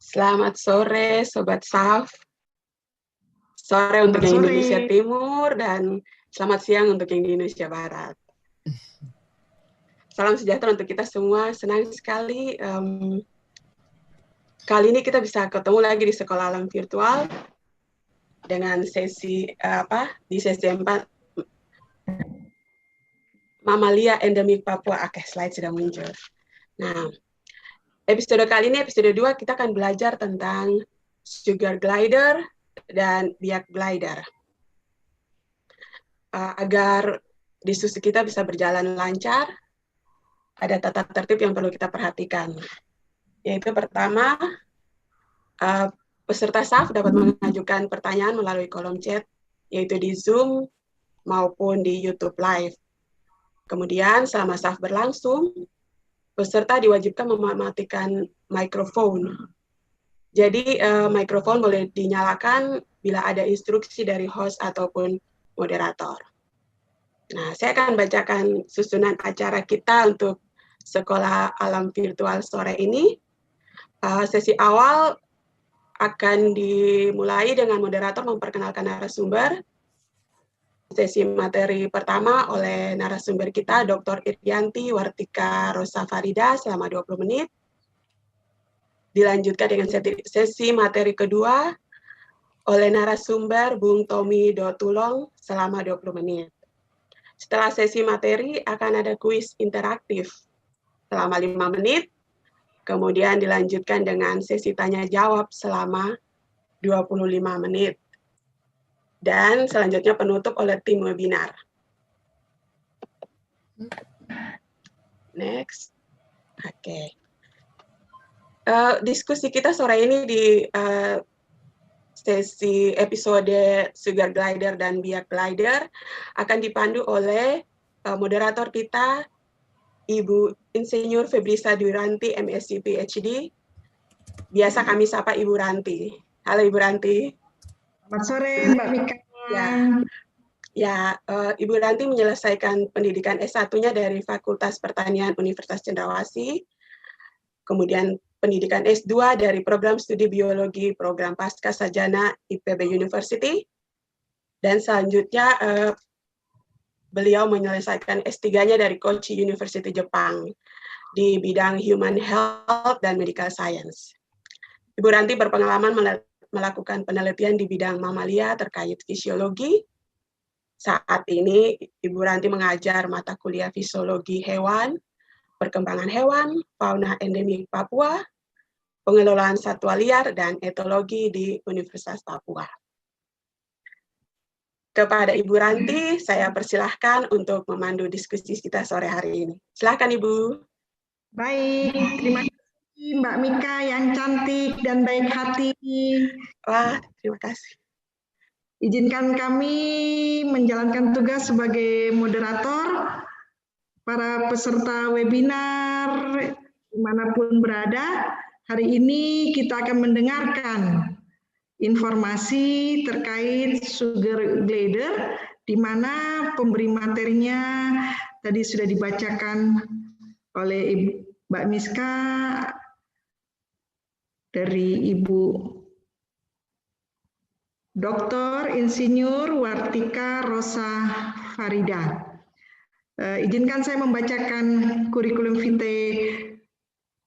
Selamat sore, Sobat SAF. Sore untuk yang Indonesia Timur dan selamat siang untuk yang di Indonesia Barat. Salam sejahtera untuk kita semua. Senang sekali kali ini kita bisa ketemu lagi di Sekolah Alam Virtual dengan sesi di sesi 4 Mamalia Endemik Papua. Oke, slide sudah muncul. Nah, episode kali ini, episode 2, kita akan belajar tentang sugar glider dan biak glider. Agar diskusi kita bisa berjalan lancar, ada tata tertib yang perlu kita perhatikan. Yaitu pertama, peserta SAF dapat mengajukan pertanyaan melalui kolom chat, yaitu di Zoom maupun di YouTube Live. Kemudian, selama SAF berlangsung, peserta diwajibkan mematikan mikrofon. Jadi, mikrofon boleh dinyalakan bila ada instruksi dari host ataupun moderator. Nah, saya akan bacakan susunan acara kita untuk Sekolah Alam Virtual sore ini. Sesi awal akan dimulai dengan moderator memperkenalkan narasumber. Sesi materi pertama oleh narasumber kita, Dr. Irianti Wartika Rosa Farida, selama 20 menit. Dilanjutkan dengan sesi materi kedua oleh narasumber Bung Tommy Dotulong selama 20 menit. Setelah sesi materi akan ada kuis interaktif selama 5 menit, kemudian dilanjutkan dengan sesi tanya-jawab selama 25 menit. Dan selanjutnya penutup oleh tim webinar. Next. Oke. Diskusi kita sore ini di sesi episode Sugar Glider dan Biak Glider akan dipandu oleh moderator kita, Ibu Insinyur Febrisa Dwiranti, MSc PhD. Biasa kami sapa Ibu Ranti. Halo Ibu Ranti. Selamat sore Mbak Mika. Ibu Ranti menyelesaikan pendidikan S1-nya dari Fakultas Pertanian Universitas Cendrawasih. Kemudian pendidikan S2 dari program studi biologi program pasca sarjana IPB University, dan selanjutnya beliau menyelesaikan S3-nya dari Kochi University Jepang di bidang Human Health dan Medical Science. Ibu Ranti berpengalaman melakukan penelitian di bidang mamalia terkait fisiologi. Saat ini Ibu Ranti mengajar mata kuliah fisiologi hewan, perkembangan hewan, fauna endemik Papua, pengelolaan satwa liar, dan etologi di Universitas Papua. Kepada Ibu Ranti, saya persilahkan untuk memandu diskusi kita sore hari ini. Silakan Ibu. Baik, terima kasih Mbak Mika yang cantik dan baik hati. Wah, terima kasih. Izinkan kami menjalankan tugas sebagai moderator. Para peserta webinar dimanapun berada, hari ini kita akan mendengarkan informasi terkait sugar glider, di mana pemberi materinya tadi sudah dibacakan oleh Mbak Miska dari Ibu Dr. Insinyur Wartika Rosa Farida. Izinkan saya membacakan kurikulum vitae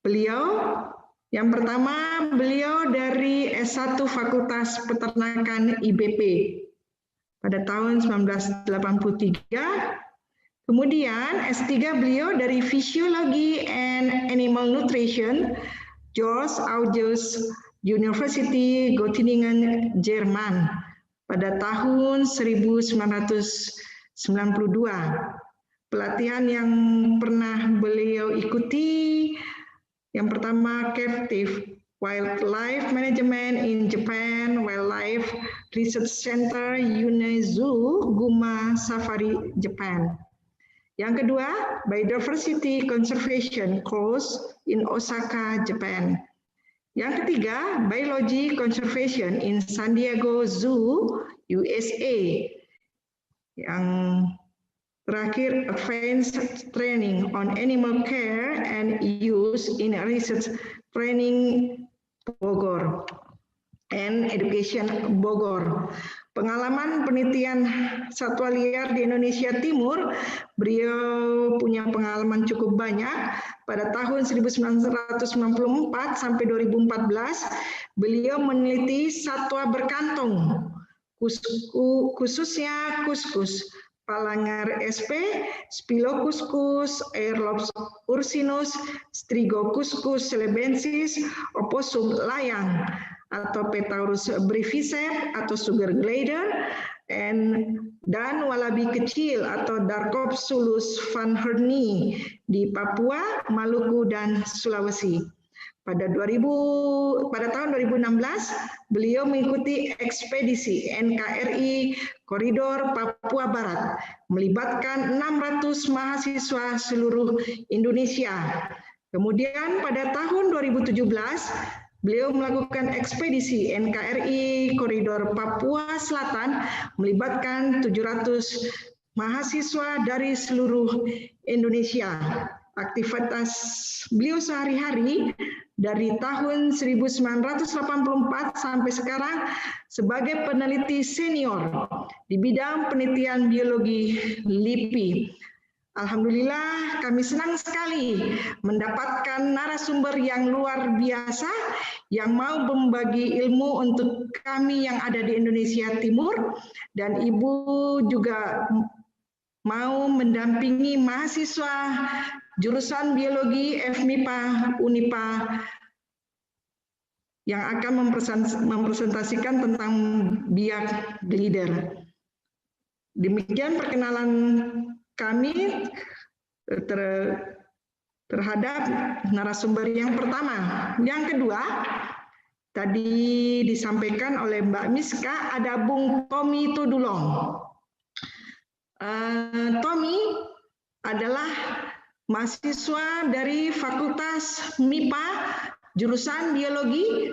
beliau. Yang pertama, beliau dari S1 Fakultas Peternakan IBP pada tahun 1983. Kemudian S3 beliau dari Physiology and Animal Nutrition, George August University Göttingen, Jerman pada tahun 1992. Pelatihan yang pernah beliau ikuti, yang pertama Captive Wildlife Management in Japan Wildlife Research Center Unezu, Guma Safari, Japan. Yang kedua, Biodiversity Conservation Course in Osaka, Japan. Yang ketiga, Biology Conservation in San Diego Zoo, USA. Yang terakhir, Advanced Training on Animal Care and Use in Research Training Bogor and Education Bogor. Pengalaman penelitian satwa liar di Indonesia Timur, beliau punya pengalaman cukup banyak. Pada tahun 1994 sampai 2014, beliau meneliti satwa berkantung, khususnya kuskus, Palanger sp, Spilocuscus, Aerlops ursinus, Strigokuscus celebensis, Opossum layang, atau Petaurus breviceps atau sugar glider, dan walabi kecil atau Darkopsulus van Hernie di Papua, Maluku, dan Sulawesi. Pada tahun 2016, beliau mengikuti ekspedisi NKRI Koridor Papua Barat, melibatkan 600 mahasiswa seluruh Indonesia. Kemudian pada tahun 2017, beliau melakukan ekspedisi NKRI Koridor Papua Selatan, melibatkan 700 mahasiswa dari seluruh Indonesia. Aktivitas beliau sehari-hari dari tahun 1984 sampai sekarang sebagai peneliti senior di bidang penelitian biologi LIPI. Alhamdulillah, kami senang sekali mendapatkan narasumber yang luar biasa yang mau membagi ilmu untuk kami yang ada di Indonesia Timur, dan Ibu juga mau mendampingi mahasiswa jurusan biologi FMIPA Unipa yang akan mempresentasikan tentang biak glider. Demikian perkenalan kami terhadap narasumber yang pertama. Yang kedua, tadi disampaikan oleh Mbak Miska, ada Bung Tommy Tudulong. Tommy adalah mahasiswa dari Fakultas MIPA jurusan biologi,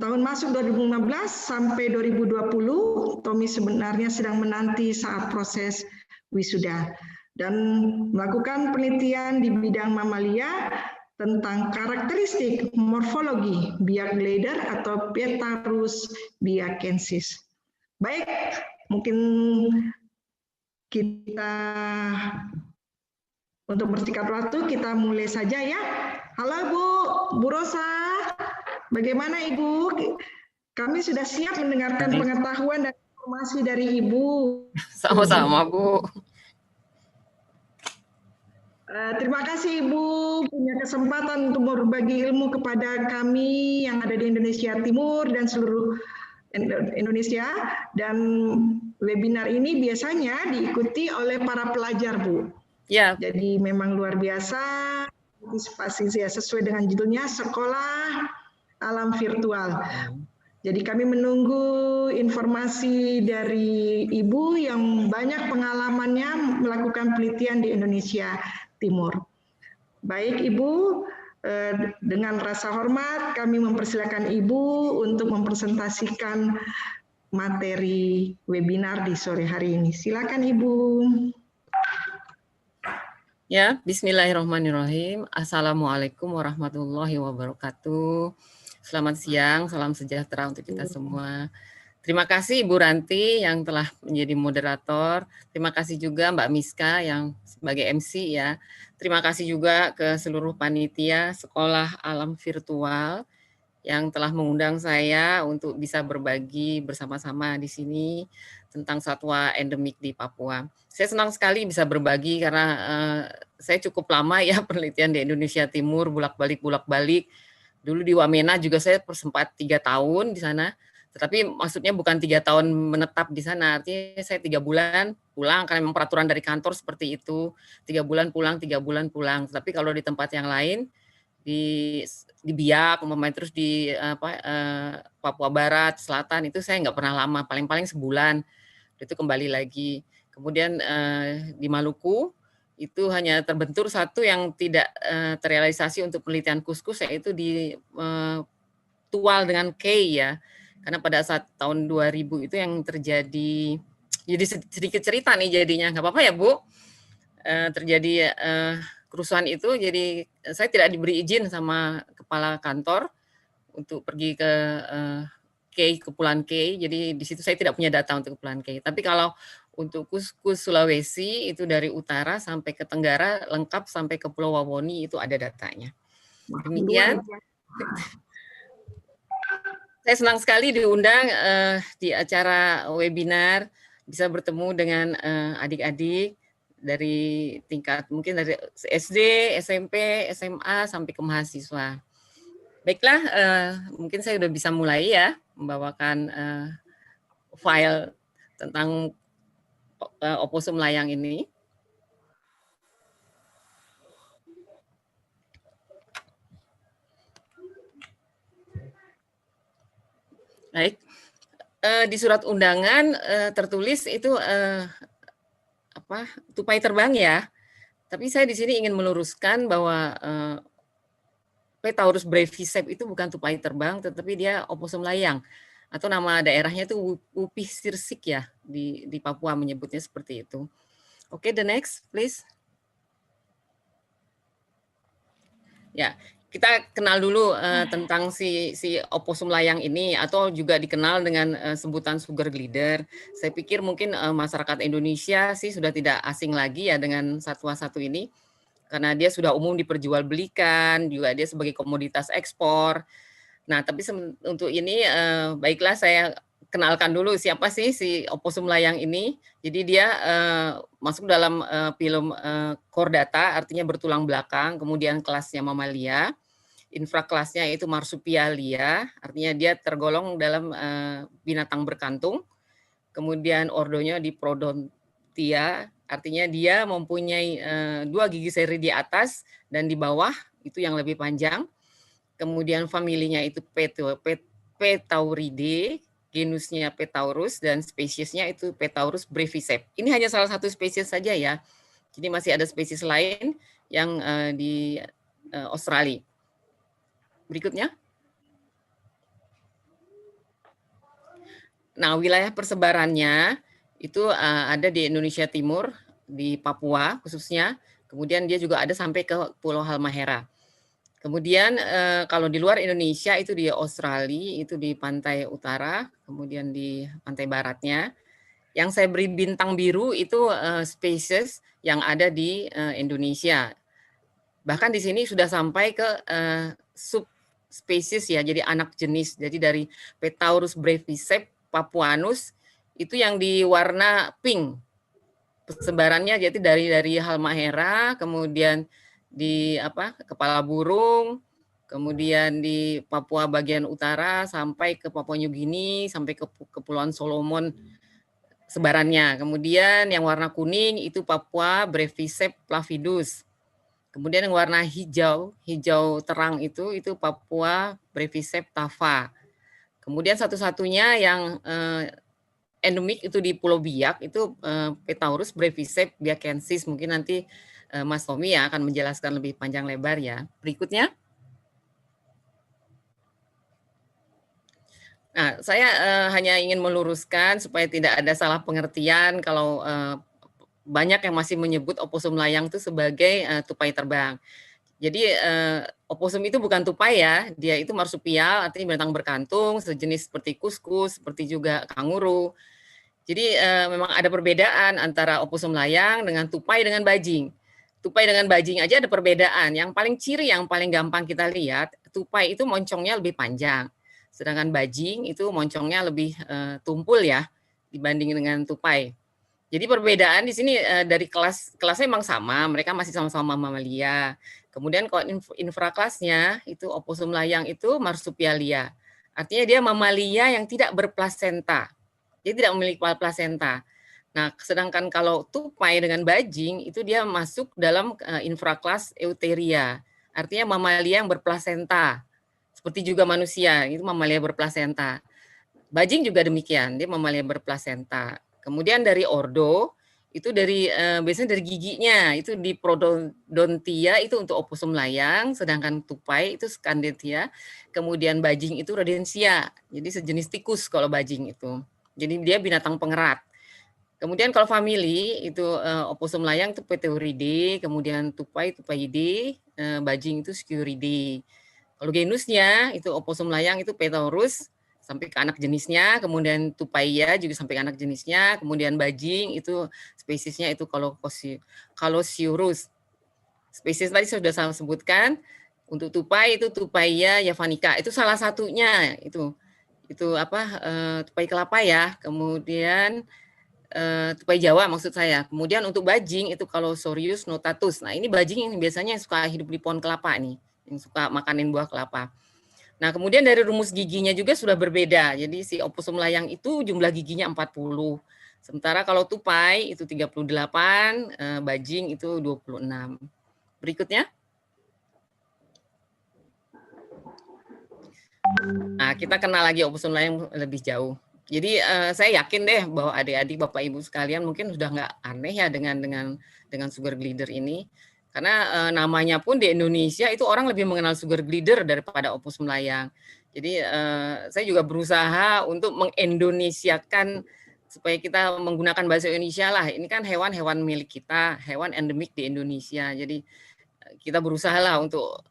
tahun masuk 2015 sampai 2020. Tommy sebenarnya sedang menanti saat proses wisuda dan melakukan penelitian di bidang mamalia tentang karakteristik morfologi biak glider atau Petaurus biakensis. Baik, mungkin kita untuk bersingkat waktu kita mulai saja ya. Halo Bu Rosa, bagaimana Ibu? Kami sudah siap mendengarkan pengetahuan dan informasi dari Ibu. Sama-sama Bu. Terima kasih Ibu punya kesempatan untuk berbagi ilmu kepada kami yang ada di Indonesia Timur dan seluruh Indonesia, dan webinar ini biasanya diikuti oleh para pelajar Bu. Ya. Jadi memang luar biasa, antisipasi sesuai dengan judulnya Sekolah Alam Virtual. Jadi kami menunggu informasi dari Ibu yang banyak pengalamannya melakukan penelitian di Indonesia Timur. Baik Ibu, dengan rasa hormat kami mempersilakan Ibu untuk mempresentasikan materi webinar di sore hari ini. Silakan Ibu. Ya, bismillahirrahmanirrahim. Assalamualaikum warahmatullahi wabarakatuh. Selamat siang, salam sejahtera untuk kita semua. Terima kasih Ibu Ranti yang telah menjadi moderator. Terima kasih juga Mbak Miska yang sebagai MC ya. Terima kasih juga ke seluruh panitia Sekolah Alam Virtual yang telah mengundang saya untuk bisa berbagi bersama-sama di sini tentang satwa endemik di Papua. Saya senang sekali bisa berbagi karena saya cukup lama ya penelitian di Indonesia Timur, bolak-balik. Dulu di Wamena juga saya sempat 3 tahun di sana. Tetapi maksudnya bukan 3 tahun menetap di sana, artinya saya 3 bulan pulang karena memang peraturan dari kantor seperti itu, 3 bulan pulang, 3 bulan pulang. Tapi kalau di tempat yang lain, di Biak, terus di Papua Barat, Selatan itu saya nggak pernah lama, paling-paling sebulan itu kembali lagi. Kemudian di Maluku itu hanya terbentur satu yang tidak terrealisasi untuk penelitian kuskus, yaitu di Tual dengan K ya. Karena pada saat tahun 2000 itu yang terjadi, jadi sedikit cerita nih jadinya, nggak apa-apa ya Bu, terjadi kerusuhan itu, jadi saya tidak diberi izin sama kepala kantor untuk pergi ke Kepulauan Kei, jadi di situ saya tidak punya data untuk Kepulauan Kei. Tapi kalau untuk Kuskus Sulawesi itu dari utara sampai ke Tenggara lengkap sampai ke Pulau Wawoni itu ada datanya. Demikian. Saya senang sekali diundang di acara webinar, bisa bertemu dengan adik-adik dari tingkat mungkin dari SD, SMP, SMA sampai ke mahasiswa. Baiklah, mungkin saya sudah bisa mulai ya membawakan file tentang oposum layang ini. Baik, di surat undangan tertulis itu tupai terbang ya. Tapi saya di sini ingin meluruskan bahwa Petaurus brevisep itu bukan tupai terbang, tetapi dia oposum layang. Atau nama daerahnya itu Upih Sirsik ya, di Papua menyebutnya seperti itu. Oke, the next, please. Ya, kita kenal dulu tentang si oposum layang ini, atau juga dikenal dengan sebutan sugar glider. Saya pikir mungkin masyarakat Indonesia sih sudah tidak asing lagi ya dengan satwa satu ini, karena dia sudah umum diperjualbelikan, juga dia sebagai komoditas ekspor. Nah, tapi untuk ini baiklah saya kenalkan dulu siapa sih si oposum layang ini. Jadi dia masuk dalam film chordata, artinya bertulang belakang, kemudian kelasnya mamalia, infrakelasnya itu marsupialia, artinya dia tergolong dalam binatang berkantung. Kemudian ordonya Diprodontia, artinya dia mempunyai 2 gigi seri di atas dan di bawah, itu yang lebih panjang. Kemudian familinya itu Petauridae, genusnya Petaurus, dan spesiesnya itu Petaurus brevisep. Ini hanya salah satu spesies saja ya. Jadi masih ada spesies lain yang di Australia. Berikutnya. Nah, wilayah persebarannya itu ada di Indonesia Timur, di Papua khususnya. Kemudian dia juga ada sampai ke Pulau Halmahera. Kemudian kalau di luar Indonesia itu di Australia, itu di pantai utara, kemudian di pantai baratnya. Yang saya beri bintang biru itu spesies yang ada di Indonesia. Bahkan di sini sudah sampai ke subspesies ya, jadi anak jenis. Jadi dari Petaurus brevisep papuanus itu yang di warna pink. Persebarannya jadi dari Halmahera, kemudian di kepala burung, kemudian di Papua bagian utara sampai ke Papua New Guinea, sampai ke Kepulauan Solomon sebarannya. Kemudian yang warna kuning itu Papua brevisep flavidus. Kemudian yang warna hijau terang itu Papua brevisep tafa. Kemudian satu-satunya yang endemik itu di Pulau Biak itu Petaurus brevisep biakensis. Mungkin nanti Mas Tommy ya akan menjelaskan lebih panjang lebar ya. Berikutnya. Nah, saya hanya ingin meluruskan supaya tidak ada salah pengertian kalau banyak yang masih menyebut oposum layang itu sebagai tupai terbang. Jadi oposum itu bukan tupai ya, dia itu marsupial, artinya binatang berkantung, sejenis seperti kuskus, seperti juga kanguru. Jadi memang ada perbedaan antara oposum layang dengan tupai dengan bajing. Tupai dengan bajing aja ada perbedaan. Yang paling ciri yang paling gampang kita lihat, tupai itu moncongnya lebih panjang. Sedangkan bajing itu moncongnya lebih tumpul ya dibanding dengan tupai. Jadi perbedaan di sini dari kelasnya memang sama, mereka masih sama-sama mamalia. Kemudian kalau infrakelasnya itu oposum layang itu marsupialia. Artinya dia mamalia yang tidak berplasenta. Dia tidak memiliki plasenta. Nah, sedangkan kalau tupai dengan bajing itu dia masuk dalam infrakelas Eutheria. Artinya mamalia yang berplasenta. Seperti juga manusia, itu mamalia berplasenta. Bajing juga demikian, dia mamalia berplasenta. Kemudian dari ordo itu biasanya dari giginya, itu Diprodontia itu untuk oposum layang, sedangkan tupai itu Scandentia, kemudian bajing itu Rodentia. Jadi sejenis tikus kalau bajing itu. Jadi dia binatang pengerat. Kemudian kalau family itu oposum layang itu Pteuridae, kemudian tupai Tupaiidae, bajing itu Sciuridae. Kalau genusnya itu oposum layang itu Petaurus sampai ke anak jenisnya, kemudian tupaia juga sampai ke anak jenisnya, kemudian bajing itu spesiesnya itu Calosiurus. Spesies tadi sudah saya sebutkan. Untuk tupai itu Tupaia javanica, itu salah satunya itu tupai kelapa ya. Kemudian tupai Jawa maksud saya. Kemudian untuk bajing itu Calosorius notatus. Nah, ini bajing yang biasanya suka hidup di pohon kelapa nih, yang suka makanin buah kelapa. Nah, kemudian dari rumus giginya juga sudah berbeda. Jadi si oposum layang itu jumlah giginya 40. Sementara kalau tupai itu 38, bajing itu 26. Berikutnya. Nah, kita kenal lagi oposum layang lebih jauh. Jadi saya yakin deh bahwa adik-adik, Bapak Ibu sekalian mungkin sudah nggak aneh ya dengan sugar glider ini. Karena namanya pun di Indonesia itu orang lebih mengenal sugar glider daripada oposum layang. Jadi saya juga berusaha untuk mengendonesiakan supaya kita menggunakan bahasa Indonesia lah. Ini kan hewan-hewan milik kita, hewan endemik di Indonesia. Jadi kita berusaha lah untuk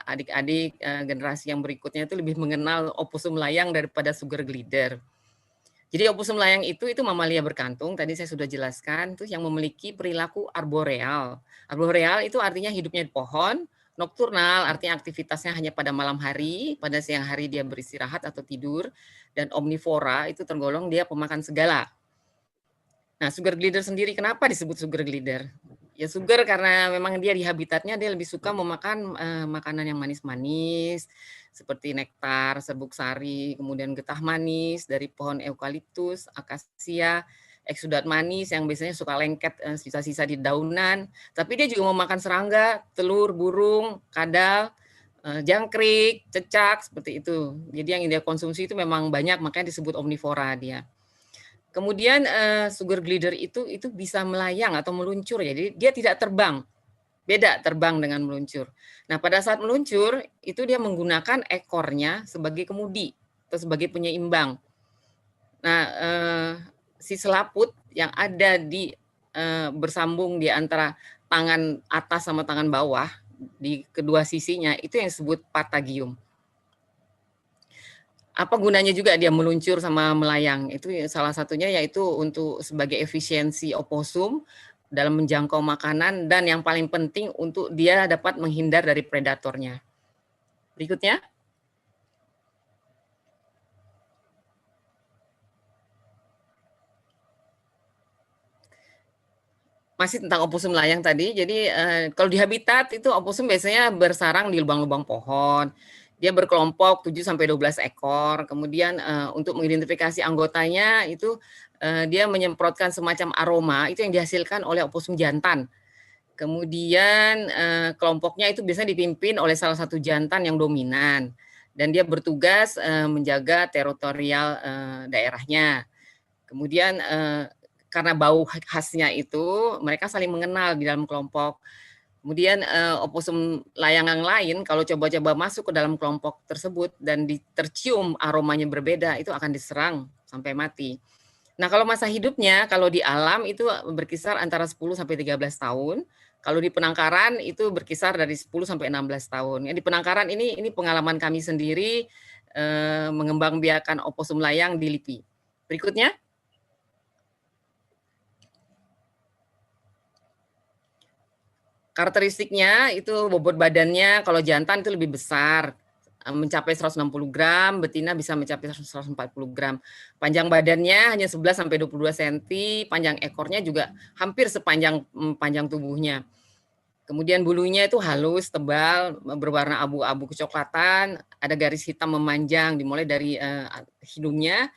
adik-adik generasi yang berikutnya itu lebih mengenal oposum layang daripada sugar glider. Jadi oposum layang itu mamalia berkantung, tadi saya sudah jelaskan, itu yang memiliki perilaku arboreal. Arboreal itu artinya hidupnya di pohon, nokturnal artinya aktivitasnya hanya pada malam hari, pada siang hari dia beristirahat atau tidur, dan omnivora itu tergolong dia pemakan segala. Nah, sugar glider sendiri kenapa disebut sugar glider? Ya sugar karena memang dia di habitatnya dia lebih suka memakan makanan yang manis-manis seperti nektar, serbuk sari, kemudian getah manis dari pohon eukaliptus, akasia, eksudat manis yang biasanya suka lengket sisa-sisa di daunan. Tapi dia juga memakan serangga, telur, burung, kadal, jangkrik, cecak seperti itu. Jadi yang dia konsumsi itu memang banyak, makanya disebut omnivora dia. Kemudian sugar glider itu bisa melayang atau meluncur, jadi dia tidak terbang. Beda terbang dengan meluncur. Nah, pada saat meluncur itu dia menggunakan ekornya sebagai kemudi atau sebagai penyeimbang. Nah, si selaput yang ada di bersambung di antara tangan atas sama tangan bawah di kedua sisinya itu yang disebut patagium. Apa gunanya juga dia meluncur sama melayang? Itu salah satunya yaitu untuk sebagai efisiensi oposum dalam menjangkau makanan dan yang paling penting untuk dia dapat menghindar dari predatornya. Berikutnya. Masih tentang oposum layang tadi. Jadi kalau di habitat itu oposum biasanya bersarang di lubang-lubang pohon. Dia berkelompok 7-12 ekor. Kemudian untuk mengidentifikasi anggotanya itu dia menyemprotkan semacam aroma itu yang dihasilkan oleh oposum jantan. Kemudian kelompoknya itu biasanya dipimpin oleh salah satu jantan yang dominan dan dia bertugas menjaga teritorial daerahnya. Kemudian karena bau khasnya itu mereka saling mengenal di dalam kelompok. Kemudian oposum layang yang lain kalau coba-coba masuk ke dalam kelompok tersebut dan tercium aromanya berbeda itu akan diserang sampai mati. Nah, kalau masa hidupnya kalau di alam itu berkisar antara 10 sampai 13 tahun. Kalau di penangkaran itu berkisar dari 10 sampai 16 tahun. Ya, di penangkaran ini pengalaman kami sendiri mengembangbiakan oposum layang di LIPI. Berikutnya. Karakteristiknya itu bobot badannya kalau jantan itu lebih besar, mencapai 160 gram, betina bisa mencapai 140 gram. Panjang badannya hanya 11 sampai 22 cm, panjang ekornya juga hampir sepanjang panjang tubuhnya. Kemudian bulunya itu halus, tebal, berwarna abu-abu kecoklatan, ada garis hitam memanjang dimulai dari hidungnya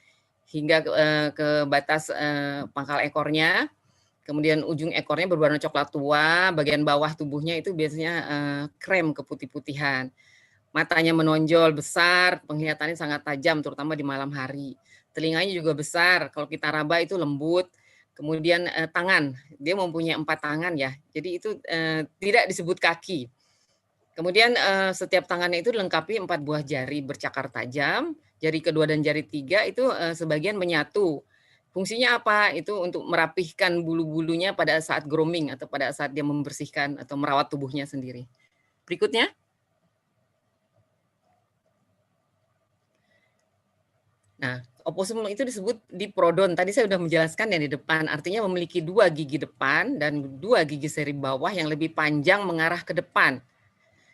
hingga ke batas pangkal ekornya. Kemudian ujung ekornya berwarna coklat tua, bagian bawah tubuhnya itu biasanya krem keputih-putihan. Matanya menonjol besar, penglihatannya sangat tajam terutama di malam hari. Telinganya juga besar, kalau kita raba itu lembut. Kemudian tangan, dia mempunyai 4 tangan ya, jadi itu tidak disebut kaki. Kemudian setiap tangannya itu dilengkapi 4 buah jari bercakar tajam, jari kedua dan jari 3 itu sebagian menyatu. Fungsinya apa? Itu untuk merapihkan bulu-bulunya pada saat grooming atau pada saat dia membersihkan atau merawat tubuhnya sendiri. Berikutnya. Nah, oposum itu disebut diprodon. Tadi saya sudah menjelaskan yang di depan, artinya memiliki 2 gigi depan dan 2 gigi seri bawah yang lebih panjang mengarah ke depan.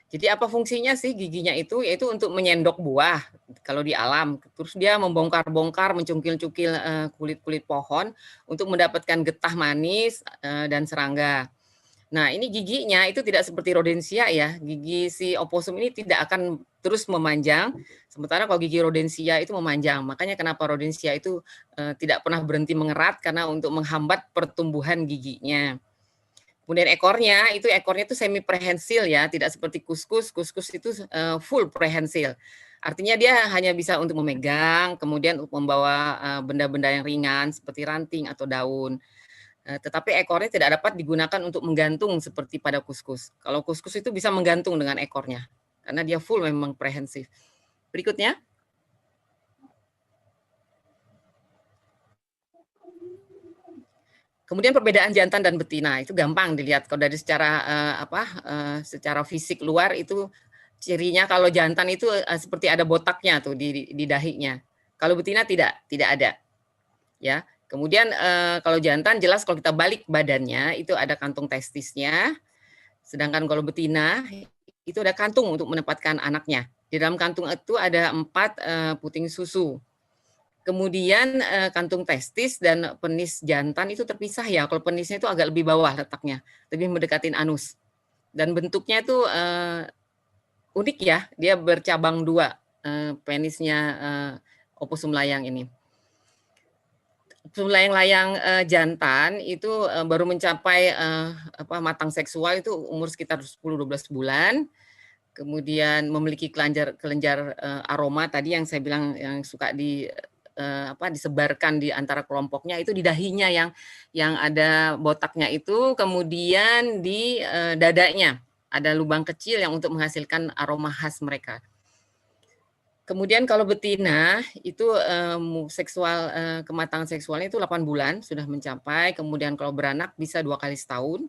Jadi apa fungsinya sih giginya itu? Yaitu untuk menyendok buah kalau di alam. Terus dia membongkar-bongkar, mencungkil-cungkil kulit-kulit pohon untuk mendapatkan getah manis dan serangga. Nah, ini giginya itu tidak seperti rodensia ya. Gigi si oposum ini tidak akan terus memanjang, sementara kalau gigi rodensia itu memanjang. Makanya kenapa rodensia itu tidak pernah berhenti mengerat karena untuk menghambat pertumbuhan giginya. Kemudian ekornya itu semi prehensil ya, tidak seperti kuskus. Kuskus itu full prehensil. Artinya dia hanya bisa untuk memegang, kemudian untuk membawa benda-benda yang ringan seperti ranting atau daun. Tetapi ekornya tidak dapat digunakan untuk menggantung seperti pada kuskus. Kalau kuskus itu bisa menggantung dengan ekornya, karena dia full memang prehensif. Berikutnya. Kemudian perbedaan jantan dan betina itu gampang dilihat kalau dari secara secara fisik luar itu cirinya kalau jantan itu seperti ada botaknya tuh di dahinya. Kalau betina tidak ada. Ya. Kemudian kalau jantan jelas kalau kita balik badannya itu ada kantung testisnya. Sedangkan kalau betina itu ada kantung untuk menempatkan anaknya. Di dalam kantung itu ada 4 puting susu. Kemudian kantung testis dan penis jantan itu terpisah ya. Kalau penisnya itu agak lebih bawah letaknya, lebih mendekatin anus. Dan bentuknya itu unik ya, dia bercabang 2 penisnya oposum layang ini. Oposum layang-layang jantan itu baru mencapai matang seksual itu umur sekitar 10-12 bulan. Kemudian memiliki kelenjar aroma tadi yang saya bilang yang suka disebarkan di antara kelompoknya itu di dahinya yang ada botaknya itu, kemudian di dadanya ada lubang kecil yang untuk menghasilkan aroma khas mereka. Kemudian kalau betina itu kematangan seksualnya itu 8 bulan sudah mencapai, kemudian kalau beranak bisa 2 kali setahun.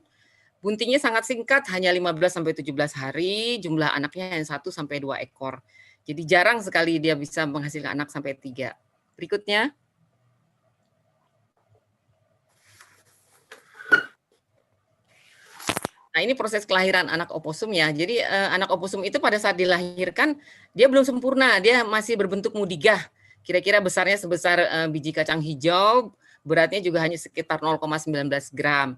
Buntingnya sangat singkat, hanya 15-17 hari, jumlah anaknya hanya 1-2 ekor. Jadi jarang sekali dia bisa menghasilkan anak sampai 3. Berikutnya. Nah, ini proses kelahiran anak oposum ya. Jadi anak oposum itu pada saat dilahirkan dia belum sempurna, dia masih berbentuk mudigah. Kira-kira besarnya sebesar biji kacang hijau, beratnya juga hanya sekitar 0,19 gram.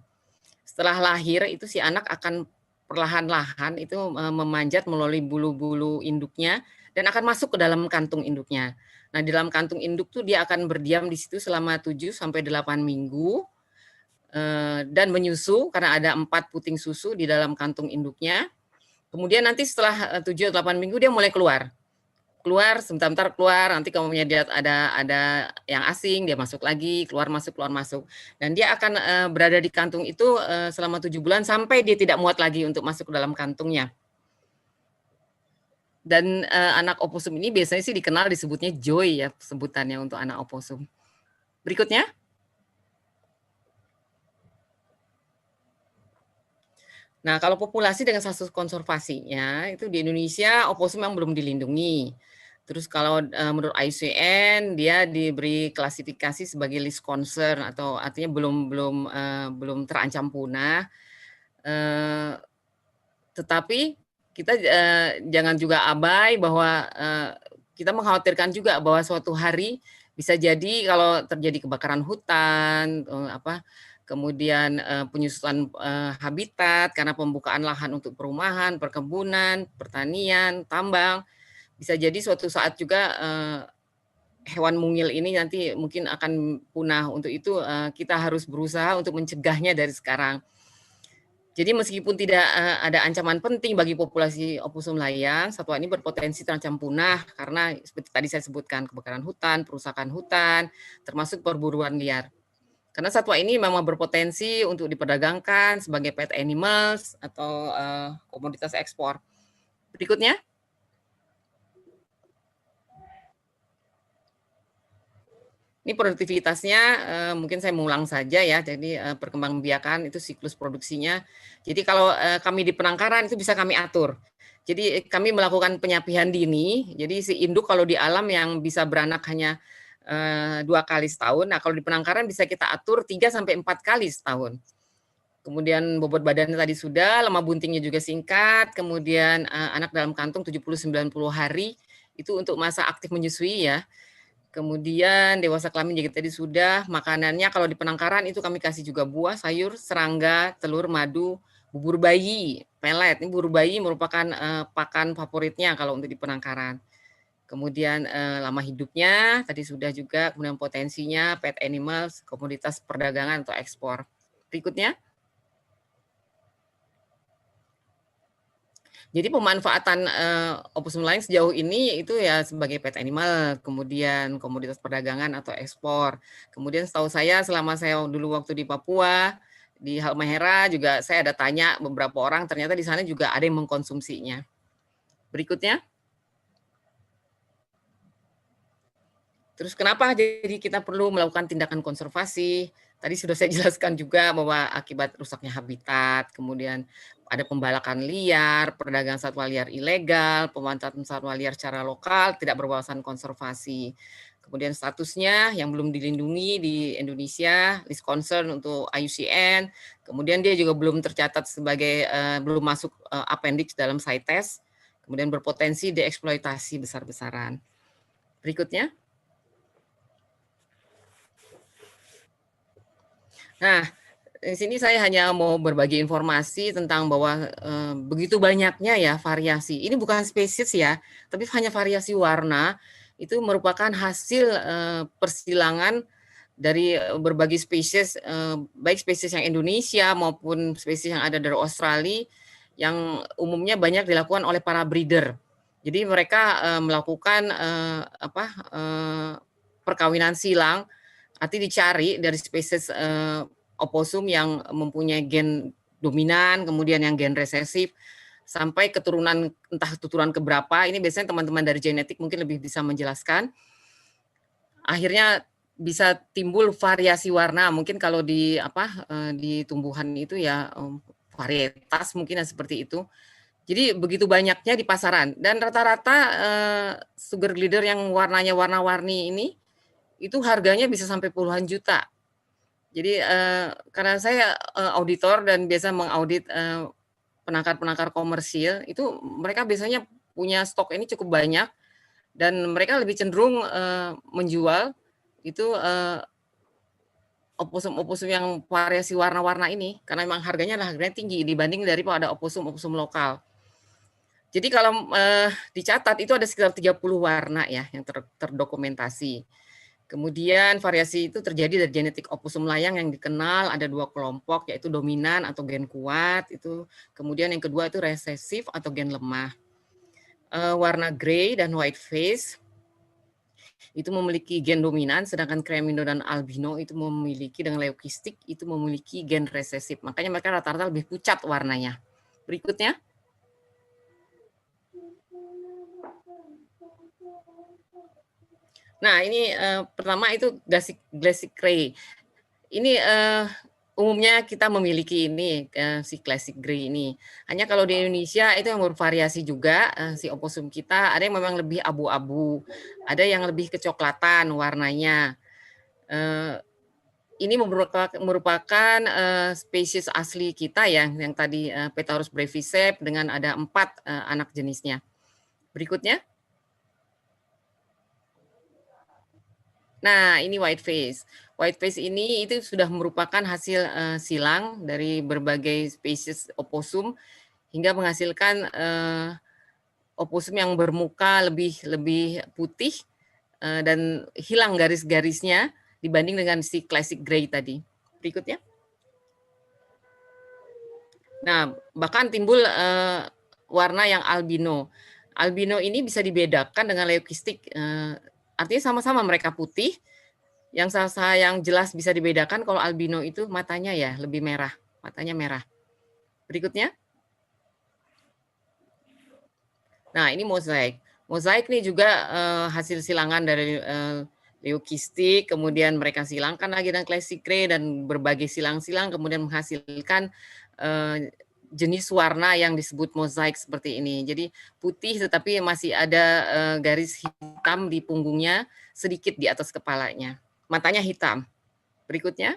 Setelah lahir itu si anak akan perlahan-lahan itu memanjat melalui bulu-bulu induknya dan akan masuk ke dalam kantung induknya. Nah, di dalam kantung induk tuh dia akan berdiam di situ selama 7-8 minggu dan menyusu karena ada 4 puting susu di dalam kantung induknya. Kemudian nanti setelah 7-8 minggu dia mulai keluar sebentar keluar, nanti kemudian dia ada yang asing, dia masuk lagi, keluar masuk, dan dia akan berada di kantung itu selama 7 bulan sampai dia tidak muat lagi untuk masuk ke dalam kantungnya. Dan anak oposum ini biasanya sih dikenal disebutnya joy ya sebutannya untuk anak oposum. Berikutnya. Nah, kalau populasi dengan status konservasinya itu di Indonesia oposum yang belum dilindungi. Terus kalau menurut IUCN dia diberi klasifikasi sebagai least concern atau artinya belum terancam punah. Tetapi kita jangan juga abai bahwa kita mengkhawatirkan juga bahwa suatu hari bisa jadi kalau terjadi kebakaran hutan, kemudian penyusutan habitat karena pembukaan lahan untuk perumahan, perkebunan, pertanian, tambang. Bisa jadi suatu saat juga hewan mungil ini nanti mungkin akan punah. Untuk itu kita harus berusaha untuk mencegahnya dari sekarang. Jadi meskipun tidak ada ancaman penting bagi populasi oposum layang, satwa ini berpotensi terancam punah karena seperti tadi saya sebutkan kebakaran hutan, perusakan hutan, termasuk perburuan liar. Karena satwa ini memang berpotensi untuk diperdagangkan sebagai pet animals atau komoditas ekspor. Berikutnya. Ini produktivitasnya mungkin saya mengulang saja ya. Jadi perkembangbiakan itu siklus produksinya. Jadi kalau kami di penangkaran itu bisa kami atur. Jadi kami melakukan penyapihan dini. Jadi si induk kalau di alam yang bisa beranak hanya 2 kali setahun. Nah kalau di penangkaran bisa kita atur 3 sampai 4 kali setahun. Kemudian bobot badannya tadi sudah, lemah buntingnya juga singkat. Kemudian anak dalam kantung 70-90 hari itu untuk masa aktif menyusui ya. Kemudian dewasa kelamin juga tadi sudah. Makanannya kalau di penangkaran itu kami kasih juga buah, sayur, serangga, telur, madu, bubur bayi, pelet. Ini bubur bayi merupakan pakan favoritnya kalau untuk di penangkaran. Kemudian lama hidupnya tadi sudah juga. Kemudian potensinya, pet animals, komoditas perdagangan atau ekspor. Berikutnya. Jadi pemanfaatan oposum lain sejauh ini itu ya sebagai pet animal, kemudian komoditas perdagangan atau ekspor. Kemudian setahu saya selama saya dulu waktu di Papua, di Halmahera juga saya ada tanya beberapa orang, ternyata di sana juga ada yang mengkonsumsinya. Berikutnya. Terus kenapa jadi kita perlu melakukan tindakan konservasi? Tadi sudah saya jelaskan juga bahwa akibat rusaknya habitat, kemudian ada pembalakan liar, perdagangan satwa liar ilegal, pemanfaatan satwa liar secara lokal, tidak berwawasan konservasi. Kemudian statusnya yang belum dilindungi di Indonesia, list concern untuk IUCN, kemudian dia juga belum tercatat sebagai, belum masuk appendix dalam CITES, kemudian berpotensi dieksploitasi besar-besaran. Berikutnya. Nah, di sini saya hanya mau berbagi informasi tentang bahwa begitu banyaknya ya variasi. Ini bukan spesies ya, tapi hanya variasi warna. Itu merupakan hasil persilangan dari berbagai spesies, baik spesies yang Indonesia maupun spesies yang ada dari Australia, yang umumnya banyak dilakukan oleh para breeder. Jadi mereka melakukan perkawinan silang. Arti dicari dari spesies oposum yang mempunyai gen dominan, kemudian yang gen resesif, sampai keturunan entah keturunan keberapa. Ini biasanya teman-teman dari genetik mungkin lebih bisa menjelaskan. Akhirnya bisa timbul variasi warna. Mungkin kalau di di tumbuhan itu ya varietas mungkin seperti itu. Jadi begitu banyaknya di pasaran dan rata-rata sugar glider yang warnanya warna-warni ini itu harganya bisa sampai puluhan juta. Jadi karena saya auditor dan biasa mengaudit penangkar-penangkar komersil, itu mereka biasanya punya stok ini cukup banyak dan mereka lebih cenderung menjual itu oposum-oposum yang variasi warna-warna ini karena memang harganya tinggi dibanding daripada oposum-oposum lokal. Jadi kalau dicatat itu ada sekitar 30 warna ya yang terdokumentasi. Kemudian variasi itu terjadi dari genetik oposum layang yang dikenal ada 2 kelompok, yaitu dominan atau gen kuat, itu kemudian yang kedua itu resesif atau gen lemah. Warna grey dan white face itu memiliki gen dominan, sedangkan cremino dan albino itu memiliki dengan leukistik itu memiliki gen resesif. Makanya mereka rata-rata lebih pucat warnanya. Berikutnya. Nah, ini pertama itu classic grey. Ini umumnya kita memiliki ini si classic grey ini. Hanya kalau di Indonesia itu yang bervariasi juga si oposum kita. Ada yang memang lebih abu-abu, ada yang lebih kecoklatan warnanya. Ini merupakan spesies asli kita ya, yang tadi Petaurus brevisep dengan ada 4 anak jenisnya. Berikutnya. Nah, ini white face. White face ini itu sudah merupakan hasil silang dari berbagai spesies oposum hingga menghasilkan oposum yang bermuka lebih putih dan hilang garis-garisnya dibanding dengan si classic grey tadi. Berikutnya. Nah, bahkan timbul warna yang albino. Albino ini bisa dibedakan dengan leukistik. Artinya sama-sama mereka putih, yang jelas bisa dibedakan kalau albino itu matanya ya lebih merah, matanya merah. Berikutnya. Nah, ini mozaik. Mozaik ini juga hasil silangan dari leukistik, kemudian mereka silangkan lagi dengan classic gray dan berbagai silang-silang, kemudian menghasilkan jenis warna yang disebut mozaik seperti ini. Jadi putih tetapi masih ada garis hitam di punggungnya, sedikit di atas kepalanya. Matanya hitam. Berikutnya.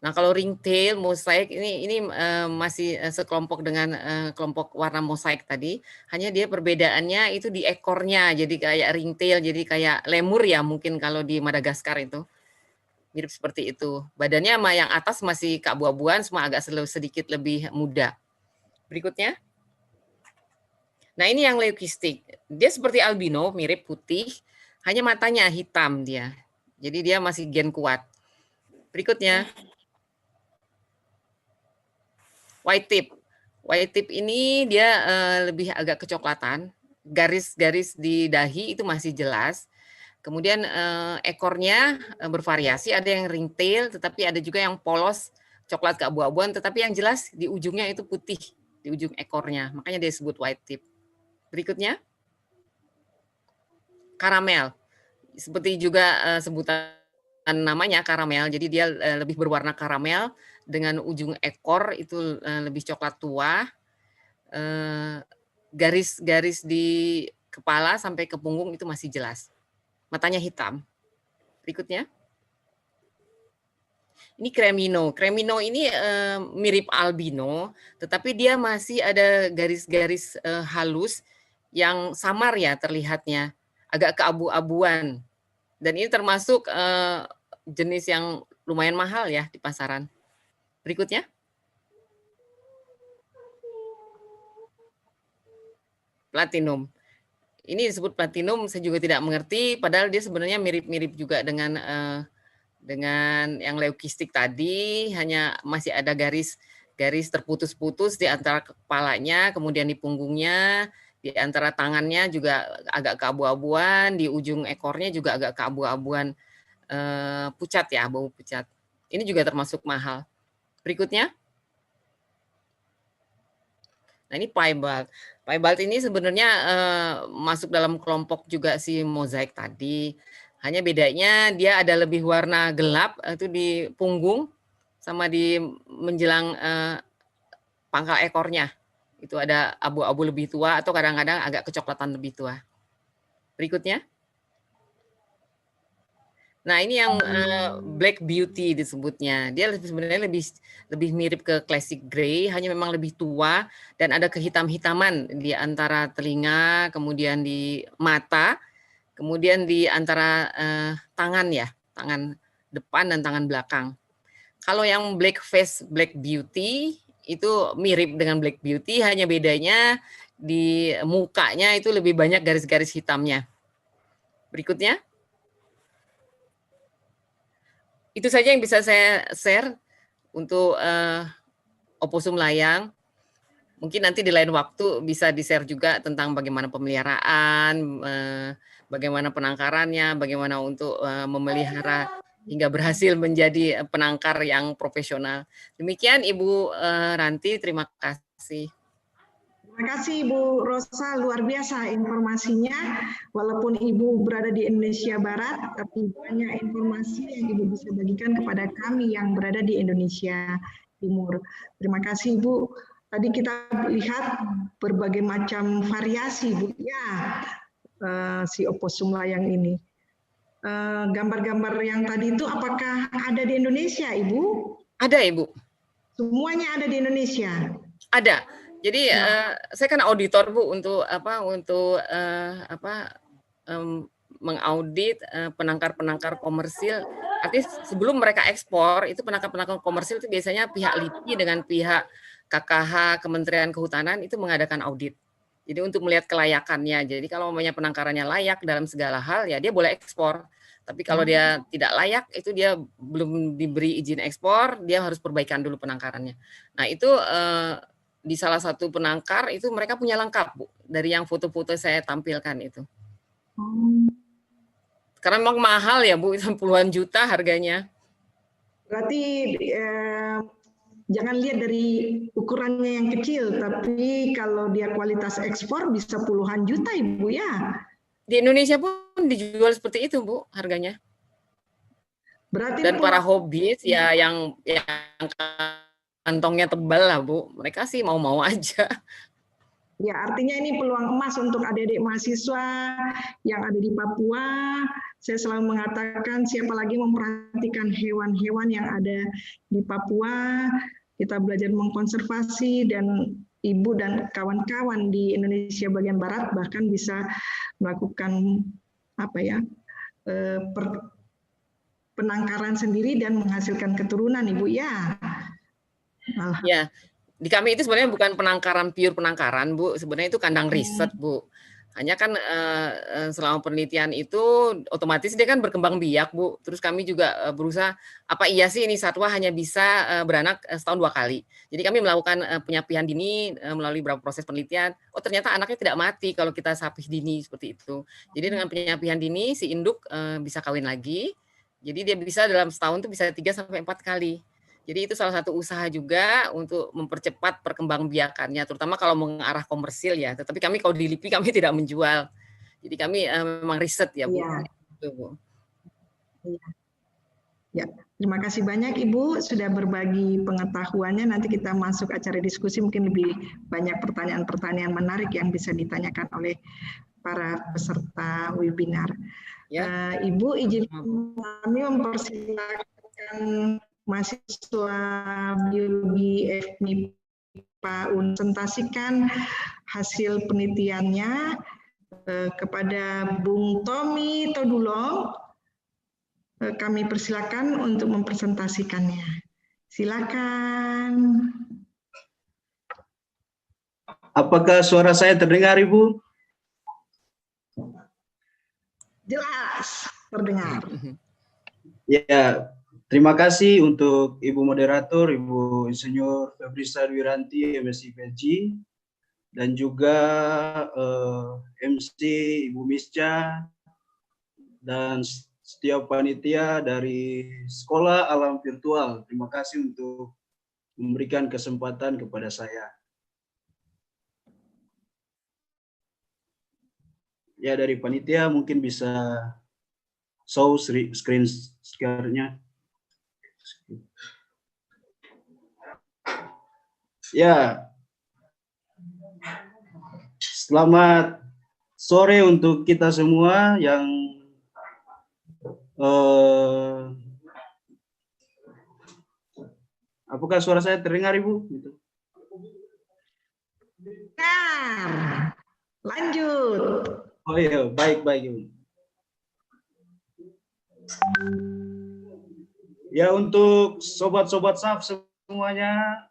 Nah, kalau ringtail mosaik ini masih sekelompok dengan kelompok warna mosaik tadi, hanya dia perbedaannya itu di ekornya, jadi kayak ringtail, jadi kayak lemur ya mungkin kalau di Madagaskar itu. Mirip seperti itu. Badannya sama yang atas masih keabu-abuan, semua agak sedikit lebih muda. Berikutnya. Nah, ini yang leukistik. Dia seperti albino, mirip putih, hanya matanya hitam dia. Jadi dia masih gen kuat. Berikutnya. White tip. White tip ini dia lebih agak kecoklatan. Garis-garis di dahi itu masih jelas. Kemudian ekornya bervariasi, ada yang ringtail, tetapi ada juga yang polos, coklat keabu-abuan, tetapi yang jelas di ujungnya itu putih, di ujung ekornya. Makanya dia disebut white tip. Berikutnya. Karamel. Seperti juga sebutan namanya karamel, jadi dia lebih berwarna karamel, dengan ujung ekor itu lebih coklat tua, garis-garis di kepala sampai ke punggung itu masih jelas. Matanya hitam. Berikutnya. Ini cremino. Cremino ini mirip albino, tetapi dia masih ada garis-garis halus yang samar ya terlihatnya, agak keabu-abuan. Dan ini termasuk jenis yang lumayan mahal ya di pasaran. Berikutnya. Platinum. Ini disebut platinum, saya juga tidak mengerti, padahal dia sebenarnya mirip-mirip juga dengan yang leukistik tadi, hanya masih ada garis terputus-putus di antara kepalanya, kemudian di punggungnya, di antara tangannya juga agak keabu-abuan, di ujung ekornya juga agak keabu-abuan, pucat ya, bau pucat. Ini juga termasuk mahal. Berikutnya. Nah, ini piebald. Piebald ini sebenarnya masuk dalam kelompok juga si mozaik tadi. Hanya bedanya dia ada lebih warna gelap itu di punggung sama di menjelang pangkal ekornya. Itu ada abu-abu lebih tua atau kadang-kadang agak kecoklatan lebih tua. Berikutnya. Nah, ini yang black beauty disebutnya. Dia sebenarnya lebih mirip ke classic gray, hanya memang lebih tua dan ada kehitam-hitaman di antara telinga, kemudian di mata, kemudian di antara tangan ya, tangan depan dan tangan belakang. Kalau yang black face, black beauty itu mirip dengan black beauty, hanya bedanya di mukanya itu lebih banyak garis-garis hitamnya. Berikutnya. Itu saja yang bisa saya share untuk oposum layang. Mungkin nanti di lain waktu bisa di-share juga tentang bagaimana pemeliharaan, bagaimana penangkarannya, bagaimana untuk memelihara hingga berhasil menjadi penangkar yang profesional. Demikian Ibu Ranti, terima kasih. Terima kasih Ibu Rosa, luar biasa informasinya. Walaupun Ibu berada di Indonesia Barat, tapi banyak informasi yang Ibu bisa bagikan kepada kami yang berada di Indonesia Timur. Terima kasih Ibu. Tadi kita lihat berbagai macam variasi Bu, ya, si oposum layang ini. Gambar-gambar yang tadi itu apakah ada di Indonesia Ibu? Ada Ibu. Semuanya ada di Indonesia? Ada. Jadi saya kan auditor Bu untuk mengaudit penangkar-penangkar komersil. Artinya sebelum mereka ekspor itu penangkar-penangkar komersil itu biasanya pihak LIPI dengan pihak KKH Kementerian Kehutanan itu mengadakan audit. Jadi untuk melihat kelayakannya. Jadi kalau namanya penangkarannya layak dalam segala hal ya dia boleh ekspor. Tapi kalau dia tidak layak itu dia belum diberi izin ekspor, dia harus perbaikan dulu penangkarannya. Nah itu di salah satu penangkar itu mereka punya lengkap Bu, dari yang foto-foto saya tampilkan itu. Karena memang mahal ya Bu, itu puluhan juta harganya. Berarti jangan lihat dari ukurannya yang kecil, tapi kalau dia kualitas ekspor bisa puluhan juta Ibu ya. Di Indonesia pun dijual seperti itu, Bu, harganya. Berarti Dan para hobis ya yang kantongnya tebal lah, Bu. Mereka sih mau-mau aja. ya, artinya ini peluang emas untuk adik-adik mahasiswa yang ada di Papua. Saya selalu mengatakan siapa lagi memperhatikan hewan-hewan yang ada di Papua, kita belajar mengkonservasi, dan Ibu dan kawan-kawan di Indonesia bagian barat bahkan bisa melakukan penangkaran sendiri dan menghasilkan keturunan, Ibu, ya. Ya, di kami itu sebenarnya bukan penangkaran pure penangkaran, Bu. Sebenarnya itu kandang riset, Bu. Hanya kan selama penelitian itu otomatis dia kan berkembang biak, Bu. Terus kami juga berusaha apa iya sih ini satwa hanya bisa beranak setahun 2 kali. Jadi kami melakukan penyapian dini melalui beberapa proses penelitian. Oh ternyata anaknya tidak mati kalau kita sapih dini seperti itu. Jadi dengan penyapian dini si induk bisa kawin lagi. Jadi dia bisa dalam setahun itu bisa 3 sampai 4 kali. Jadi itu salah satu usaha juga untuk mempercepat perkembangbiakannya, terutama kalau mengarah komersil ya. Tetapi kami kalau di LIPI kami tidak menjual. Jadi kami memang riset ya, Bu. Ya. Itu, Bu. Ya, terima kasih banyak Ibu sudah berbagi pengetahuannya. Nanti kita masuk acara diskusi, mungkin lebih banyak pertanyaan-pertanyaan menarik yang bisa ditanyakan oleh para peserta webinar. Ya. Ibu izin kami mempersilakan mahasiswa biologi FMIPA presentasikan hasil penelitiannya kepada Bung Tommy Todulong. Kami persilakan untuk mempresentasikannya. Silakan. Apakah suara saya terdengar, Ibu? Jelas terdengar. Ya, terima kasih untuk Ibu Moderator, Ibu Insinyur Febrisa Wiranti, MSc PG, dan juga MC Ibu Misca, dan setiap panitia dari Sekolah Alam Virtual. Terima kasih untuk memberikan kesempatan kepada saya. Ya, dari panitia mungkin bisa show screen share-nya. Ya, selamat sore untuk kita semua yang apakah suara saya terdengar, Ibu? Dengar. Lanjut. Oh iya, baik Ibu. Ya, untuk sobat-sobat SAF semuanya,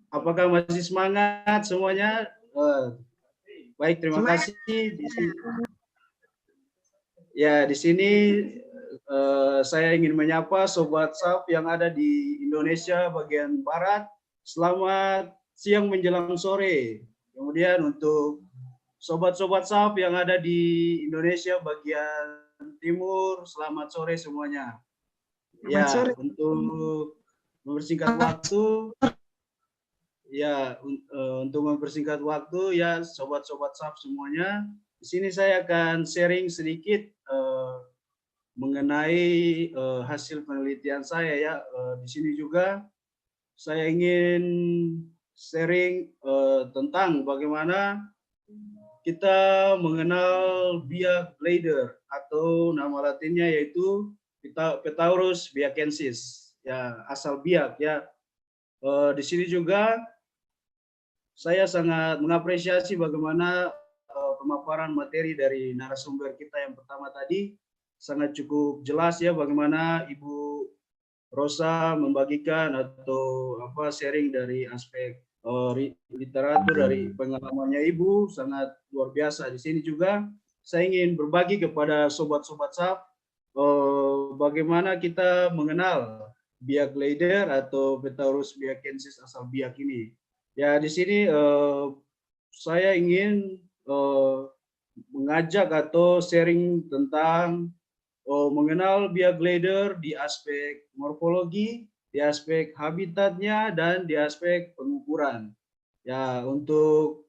apakah masih semangat semuanya? Baik, terima kasih. Ya, di sini saya ingin menyapa sobat SAF yang ada di Indonesia bagian barat. Selamat siang menjelang sore. Kemudian untuk sobat-sobat SAF yang ada di Indonesia bagian timur, selamat sore semuanya. Ya, untuk mempersingkat waktu, ya untuk mempersingkat waktu ya sobat-sobat SAF semuanya. Di sini saya akan sharing sedikit mengenai hasil penelitian saya ya. Di sini juga saya ingin sharing tentang bagaimana kita mengenal biak glider atau nama latinnya yaitu Petaurus biakensis, ya asal biak ya. Di sini juga saya sangat mengapresiasi bagaimana pemaparan materi dari narasumber kita yang pertama tadi sangat cukup jelas ya bagaimana Ibu Rosa membagikan atau sharing dari aspek literatur dari pengalamannya Ibu sangat luar biasa. Di sini juga saya ingin berbagi kepada sobat-sobat SAF bagaimana kita mengenal biak glider atau Petaurus biakensis asal biak ini. Ya, di sini saya ingin mengajak atau sharing tentang mengenal biak glider di aspek morfologi, di aspek habitatnya, dan di aspek pengukuran. Ya, untuk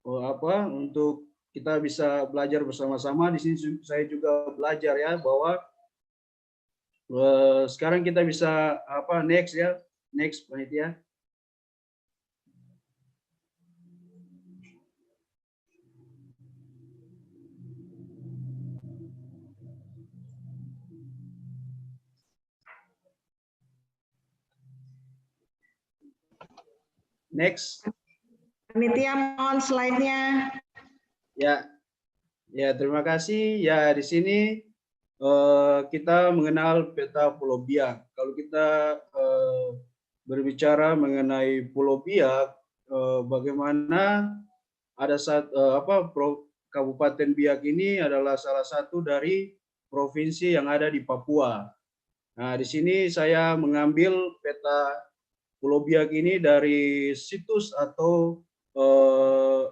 untuk kita bisa belajar bersama-sama. Di sini saya juga belajar ya bahwa sekarang kita bisa next ya, next panitia. Next. Panitia mohon slide-nya. Ya, terima kasih. Ya, di sini kita mengenal peta Pulau Biak. Kalau kita berbicara mengenai Pulau Biak, bagaimana ada Kabupaten Biak ini adalah salah satu dari provinsi yang ada di Papua. Nah, di sini saya mengambil peta Pulau Biak ini dari situs atau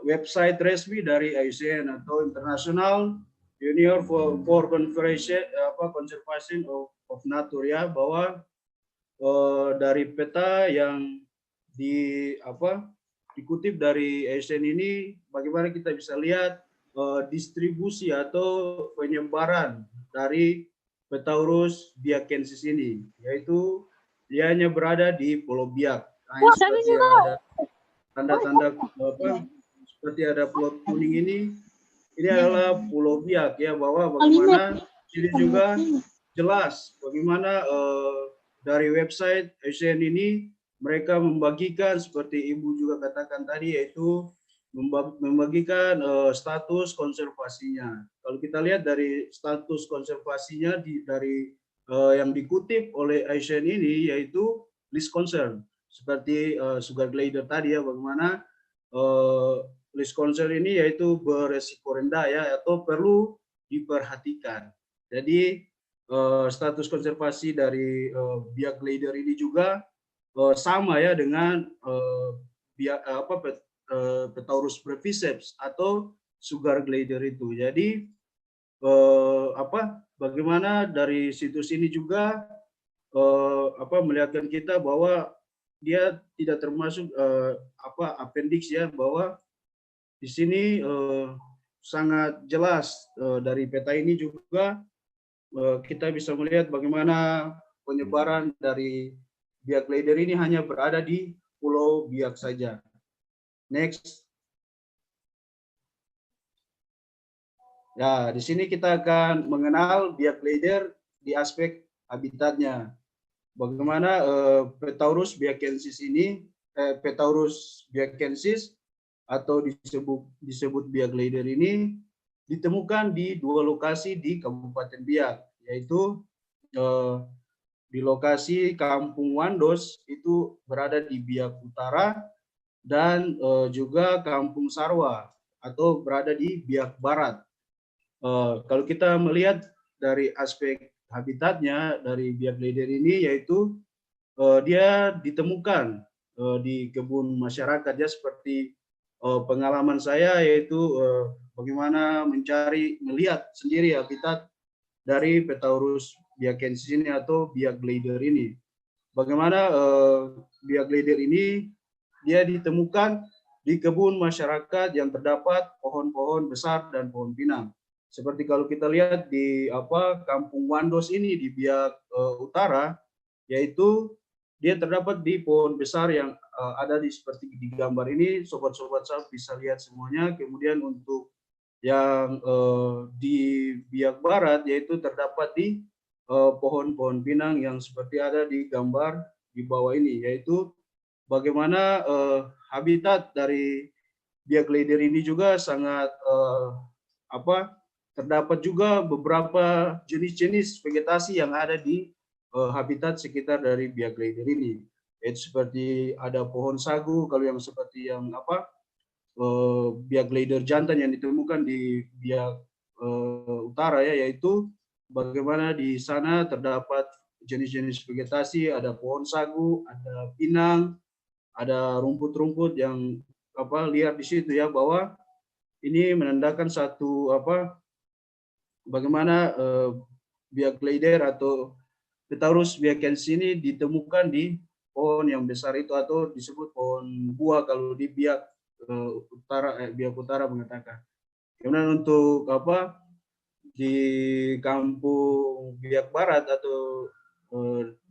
website resmi dari IUCN atau International Union for Conservation of Nature ya, bahwa dari peta yang dikutip dari IUCN ini, bagaimana kita bisa lihat distribusi atau penyebaran dari Petaurus biakensis ini, yaitu dia hanya berada di Pulau Biak. Nah, seperti ada tanda-tanda seperti ada plot kuning ini adalah Pulau Biak ya, bahwa bagaimana ini juga jelas bagaimana dari website IUCN ini mereka membagikan seperti Ibu juga katakan tadi, yaitu membagikan status konservasinya. Kalau kita lihat dari status konservasinya dari yang dikutip oleh IUCN ini, yaitu list concern, seperti sugar glider tadi ya, bagaimana list concern ini yaitu beresiko rendah ya, atau perlu diperhatikan. Jadi status konservasi dari biak glider ini juga sama ya dengan Petaurus breviceps atau sugar glider itu. Jadi bagaimana dari situs ini juga melihatkan kita bahwa dia tidak termasuk appendix ya, bahwa di sini sangat jelas dari peta ini juga kita bisa melihat bagaimana penyebaran dari biak glider ini hanya berada di Pulau Biak saja. Next. Ya, di sini kita akan mengenal biak glider di aspek habitatnya. Bagaimana Petaurus biakensis ini, Petaurus biakensis atau disebut biak glider ini ditemukan di 2 lokasi di Kabupaten Biak, yaitu di lokasi Kampung Wandos itu berada di Biak Utara, dan juga Kampung Sarwa atau berada di Biak Barat. Kalau kita melihat dari aspek habitatnya dari biak glider ini, yaitu dia ditemukan di kebun masyarakat ya, seperti pengalaman saya, yaitu bagaimana melihat sendiri habitat dari Petaurus biakensis ini atau biak glider ini. Bagaimana biak glider ini dia ditemukan di kebun masyarakat yang terdapat pohon-pohon besar dan pohon pinang. Seperti kalau kita lihat di Kampung Wandos ini di Biak Utara, yaitu dia terdapat di pohon besar yang ada seperti di gambar ini, sobat-sobat saya bisa lihat semuanya. Kemudian untuk yang di Biak Barat, yaitu terdapat di pohon-pohon pinang yang seperti ada di gambar di bawah ini, yaitu bagaimana habitat dari biak glider ini juga sangat terdapat juga beberapa jenis-jenis vegetasi yang ada di habitat sekitar dari biak glider ini, yaitu seperti ada pohon sagu, kalau yang seperti yang biak glider jantan yang ditemukan di Biak Utara ya, yaitu bagaimana di sana terdapat jenis-jenis vegetasi, ada pohon sagu, ada pinang, ada rumput-rumput yang liar di situ ya, bahwa ini menandakan satu bagaimana biak glider atau Petaurus biakensis ini ditemukan di pohon yang besar itu, atau disebut pohon buah kalau di Biak Biak Utara mengatakan. Kemudian untuk di kampung Biak Barat atau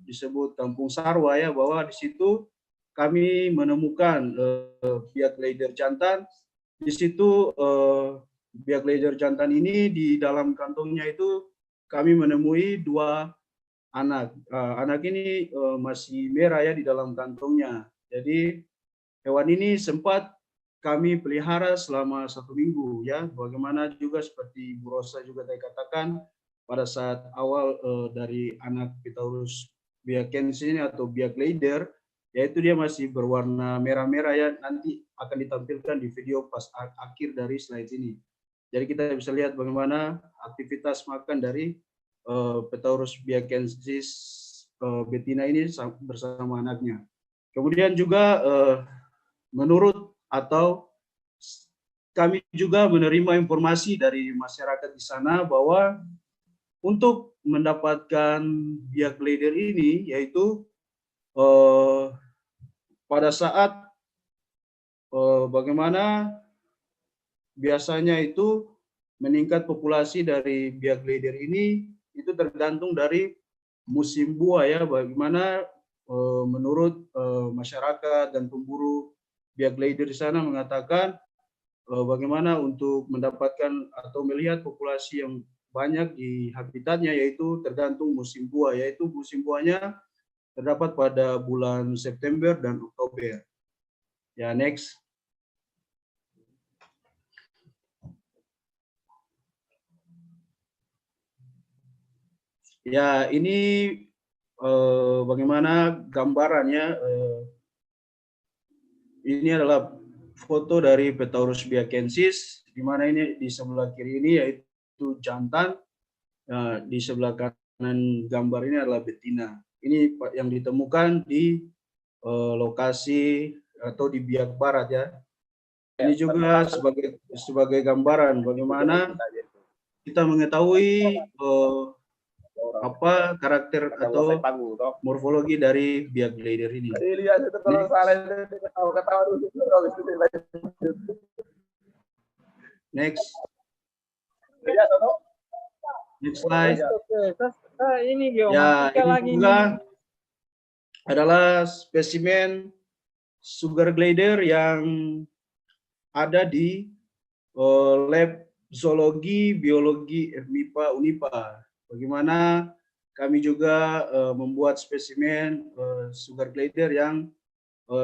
disebut Kampung Sarwa ya, bahwa di situ kami menemukan biak leader jantan. Di situ biak leader jantan ini di dalam kantongnya itu kami menemui 2 anak. Anak ini masih merah ya di dalam kantongnya. Jadi hewan ini sempat kami pelihara selama 1 minggu ya. Bagaimana juga seperti Bu Rosa juga tadi katakan, pada saat awal dari anak Petaurus biakensis ini atau biak leader, yaitu dia masih berwarna merah-merah ya, nanti akan ditampilkan di video pas akhir dari slide ini. Jadi kita bisa lihat bagaimana aktivitas makan dari Petaurus biakensis betina ini bersama anaknya. Kemudian juga menurut atau kami juga menerima informasi dari masyarakat di sana bahwa untuk mendapatkan biak leader ini, yaitu pada saat bagaimana biasanya itu meningkat populasi dari biak leader ini itu tergantung dari musim buah ya, bagaimana menurut masyarakat dan pemburu biak leader di sana mengatakan bagaimana untuk mendapatkan atau melihat populasi yang banyak di habitatnya, yaitu tergantung musim buah, yaitu musim buahnya terdapat pada bulan September dan Oktober. Ya, next. Ya, ini bagaimana gambarannya. Ini adalah foto dari Petaurus biakensis, di mana ini di sebelah kiri ini yaitu jantan, di sebelah kanan gambar ini adalah betina. Ini yang ditemukan di lokasi atau di Biak Barat ya. Ini juga sebagai gambaran bagaimana kita mengetahui karakter atau morfologi dari biak leader ini. Next. Next slide. Ya, ini juga adalah spesimen sugar glider yang ada di lab zoologi biologi FMIPA Unipa. Bagaimana kami juga membuat spesimen sugar glider yang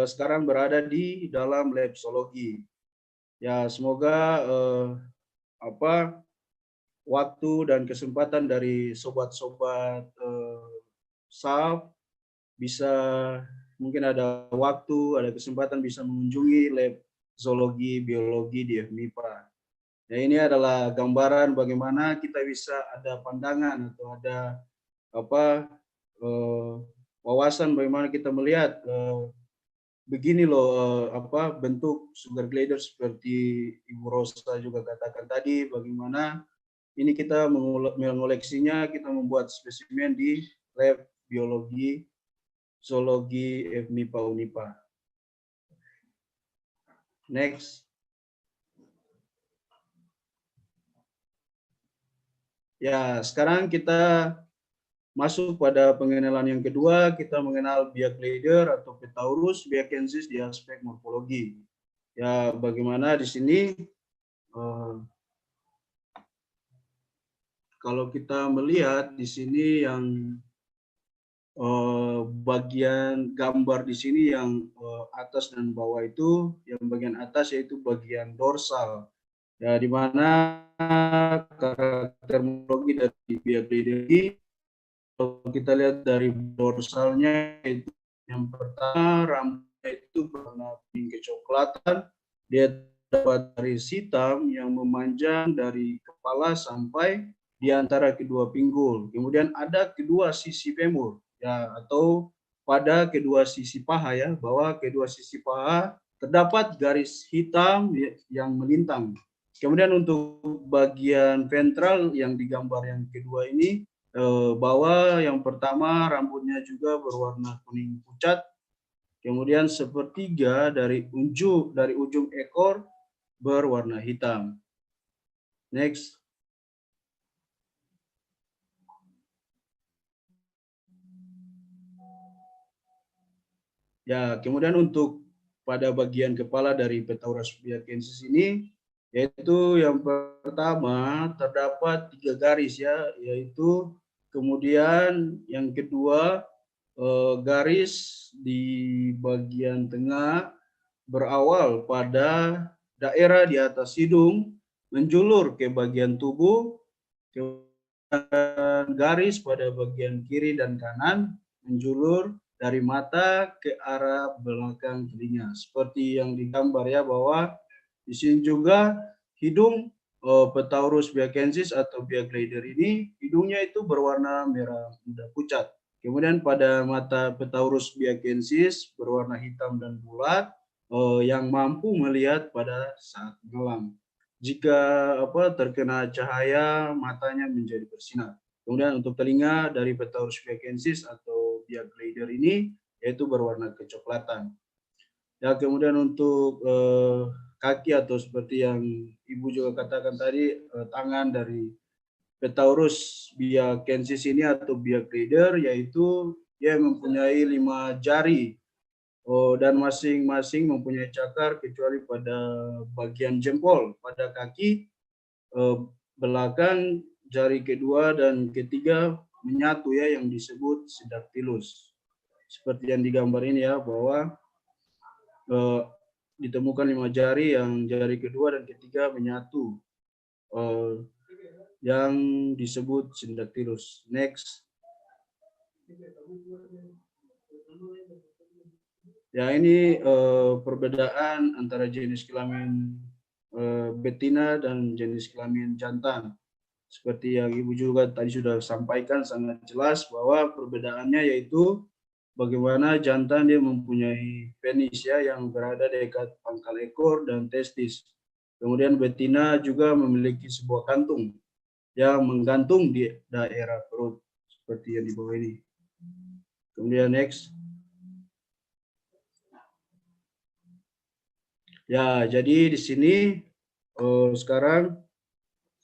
sekarang berada di dalam lab zoologi. Ya, semoga waktu dan kesempatan dari sobat-sobat SAF bisa, mungkin ada waktu, ada kesempatan bisa mengunjungi lab zoologi biologi di FMIPA. Ya, ini adalah gambaran bagaimana kita bisa ada pandangan atau ada wawasan bagaimana kita melihat begini loh bentuk sugar glider seperti Ibu Rosa juga katakan tadi, bagaimana ini kita mengoleksinya, kita membuat spesimen di lab biologi zoologi FMIPA Unipa. Next. Ya, sekarang kita masuk pada pengenalan yang kedua. Kita mengenal biak leader atau Petaurus biakensis di aspek morfologi. Ya, bagaimana di sini kalau kita melihat di sini yang bagian gambar di sini yang atas dan bawah itu, yang bagian atas yaitu bagian dorsal. Ya, di mana karakter morfologi dari biak leader ini, kalau kita lihat dari dorsalnya itu yang pertama rambutnya itu berwarna kuning kecoklatan, dia dapat garis hitam yang memanjang dari kepala sampai di antara kedua pinggul. Kemudian ada kedua sisi femur ya, atau pada kedua sisi paha ya, bahwa kedua sisi paha terdapat garis hitam yang melintang. Kemudian untuk bagian ventral yang digambar yang kedua ini, bahwa yang pertama rambutnya juga berwarna kuning pucat, Kemudian sepertiga dari ujung ekor berwarna hitam. Next. Ya, kemudian untuk pada bagian kepala dari Petaurus biakensis ini, yaitu yang pertama terdapat 3 garis ya, yaitu kemudian yang kedua garis di bagian tengah berawal pada daerah di atas hidung, menjulur ke bagian tubuh, kemudian garis pada bagian kiri dan kanan, menjulur dari mata ke arah belakang telinga. Seperti yang digambar ya, bahwa di sini juga hidung Petaurus biakensis atau Bia glider ini, hidungnya itu berwarna merah muda pucat. Kemudian pada mata Petaurus biakensis berwarna hitam dan bulat, yang mampu melihat pada saat malam. Jika terkena cahaya, matanya menjadi bersinar. Kemudian untuk telinga dari Petaurus biakensis atau Bia glider ini, yaitu berwarna kecoklatan. Ya, kemudian untuk kaki atau seperti yang Ibu juga katakan tadi, tangan dari Petaurus biakensis ini atau Bia glider, yaitu dia mempunyai 5 jari dan masing-masing mempunyai cakar kecuali pada bagian jempol. Pada kaki belakang jari kedua dan ketiga menyatu ya, yang disebut sidactylus. Seperti yang digambar ini ya, bahwa ditemukan 5 jari, yang jari kedua dan ketiga menyatu, yang disebut sidactylus. Next. Ya, ini perbedaan antara jenis kelamin betina dan jenis kelamin jantan. Seperti yang Ibu juga tadi sudah sampaikan sangat jelas, bahwa perbedaannya yaitu bagaimana jantan dia mempunyai penis ya, yang berada dekat pangkal ekor dan testis. Kemudian betina juga memiliki sebuah kantung yang menggantung di daerah perut, seperti yang di bawah ini. Kemudian next. Ya, jadi di sini sekarang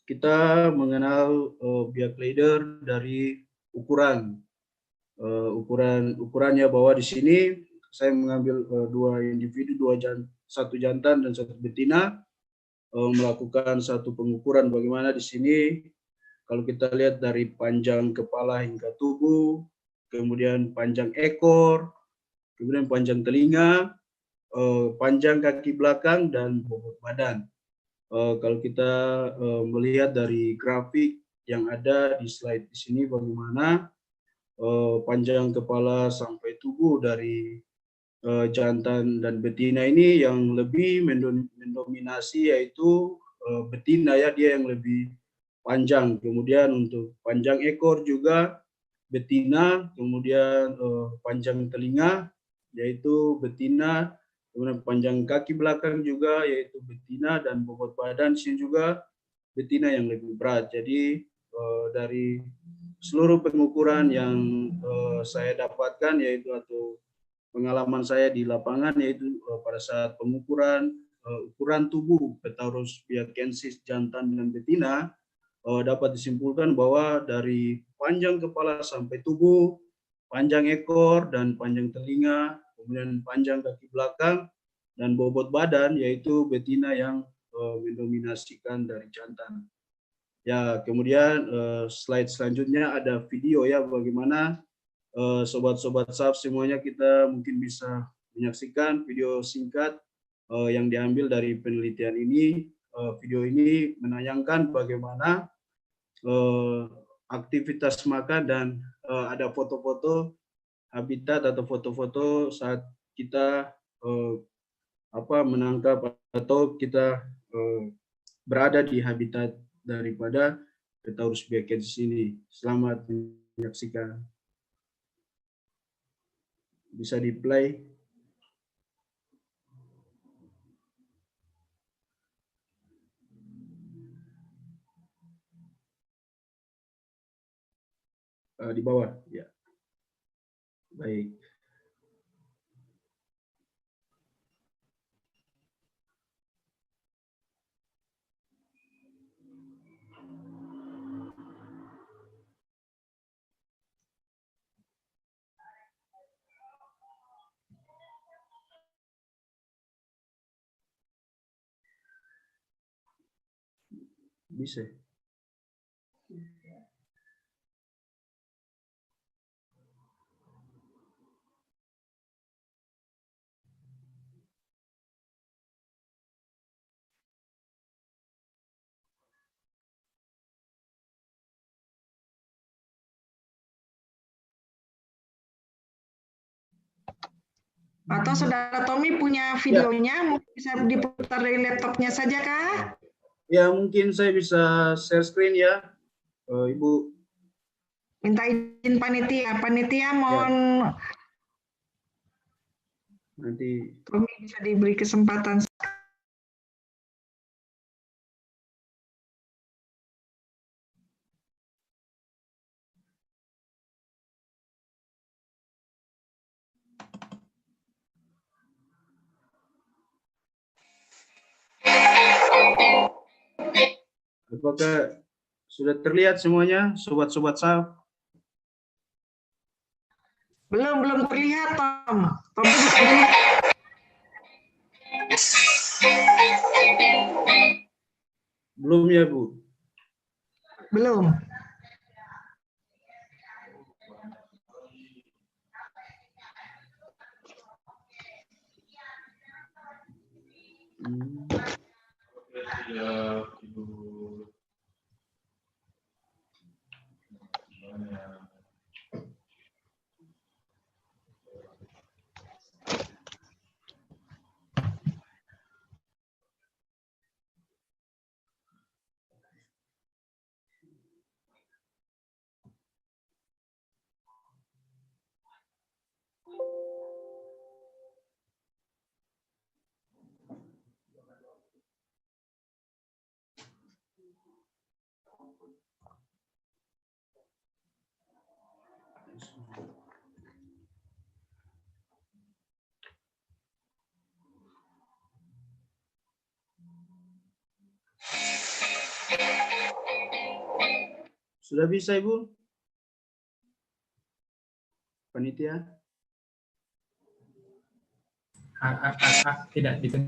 kita mengenal Bia glider dari ukuran. Ukurannya, bahwa di sini saya mengambil 2 individu, satu jantan dan satu betina, melakukan satu pengukuran. Bagaimana di sini kalau kita lihat dari panjang kepala hingga tubuh, kemudian panjang ekor, kemudian panjang telinga, panjang kaki belakang, dan bobot badan. Kalau kita melihat dari grafik yang ada di slide di sini, bagaimana panjang kepala sampai tubuh dari jantan dan betina ini yang lebih mendominasi, yaitu betina ya, dia yang lebih panjang. Kemudian untuk panjang ekor juga betina, kemudian panjang telinga yaitu betina, kemudian panjang kaki belakang juga yaitu betina, dan bobot badan sini juga betina yang lebih berat. Jadi dari seluruh pengukuran yang saya dapatkan, yaitu atau pengalaman saya di lapangan, yaitu pada saat pengukuran ukuran tubuh Petaurus biakensis jantan dan betina, dapat disimpulkan bahwa dari panjang kepala sampai tubuh, panjang ekor dan panjang telinga, kemudian panjang kaki belakang dan bobot badan, yaitu betina yang mendominasikan dari jantan. Ya, kemudian slide selanjutnya ada video ya, bagaimana sobat-sobat SAF semuanya kita mungkin bisa menyaksikan video singkat yang diambil dari penelitian ini. Video ini menayangkan bagaimana aktivitas makan dan ada foto-foto habitat atau foto-foto saat kita menangkap atau kita berada di habitat daripada Petaurus biakensis ini. Selamat menyaksikan. Bisa di-play. Di bawah, ya. Baik. Bisa. Atau Saudara Tommy punya videonya, mungkin bisa diputar dari laptopnya saja kah? Ya, mungkin saya bisa share screen ya, Ibu. Minta izin panitia. Panitia mohon Nanti. Tommy bisa diberi kesempatan. Apakah sudah terlihat semuanya, sobat-sobat saya? Belum terlihat, Tom. Tom buka dulu. Belum ya, Bu? Belum. Sudah bisa, Ibu? Panitia? Tidak gitu.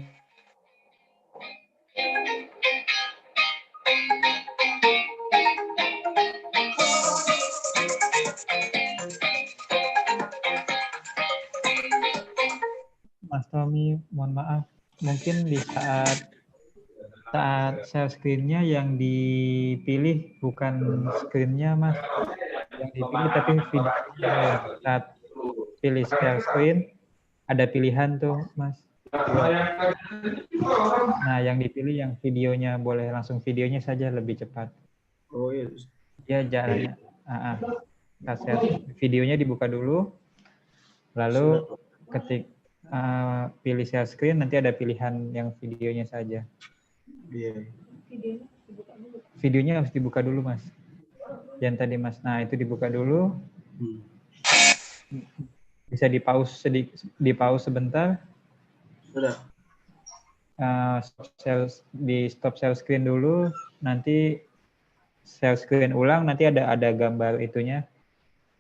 Mas Tommy, mohon maaf, mungkin di saat share screen-nya yang dipilih bukan screen-nya, Mas. Yang dipilih tapi videonya. Saat pilih share screen, ada pilihan tuh, Mas. Nah, yang dipilih yang videonya, boleh langsung videonya saja lebih cepat. Oh iya. Ya, jalannya. Videonya dibuka dulu, lalu ketik pilih share screen, nanti ada pilihan yang videonya saja. Iya. Videonya harus dibuka dulu, Mas. Yang tadi, Mas. Nah, itu dibuka dulu. Bisa di pause sebentar. Sudah. Stop share screen dulu, nanti share screen ulang, nanti ada gambar itunya,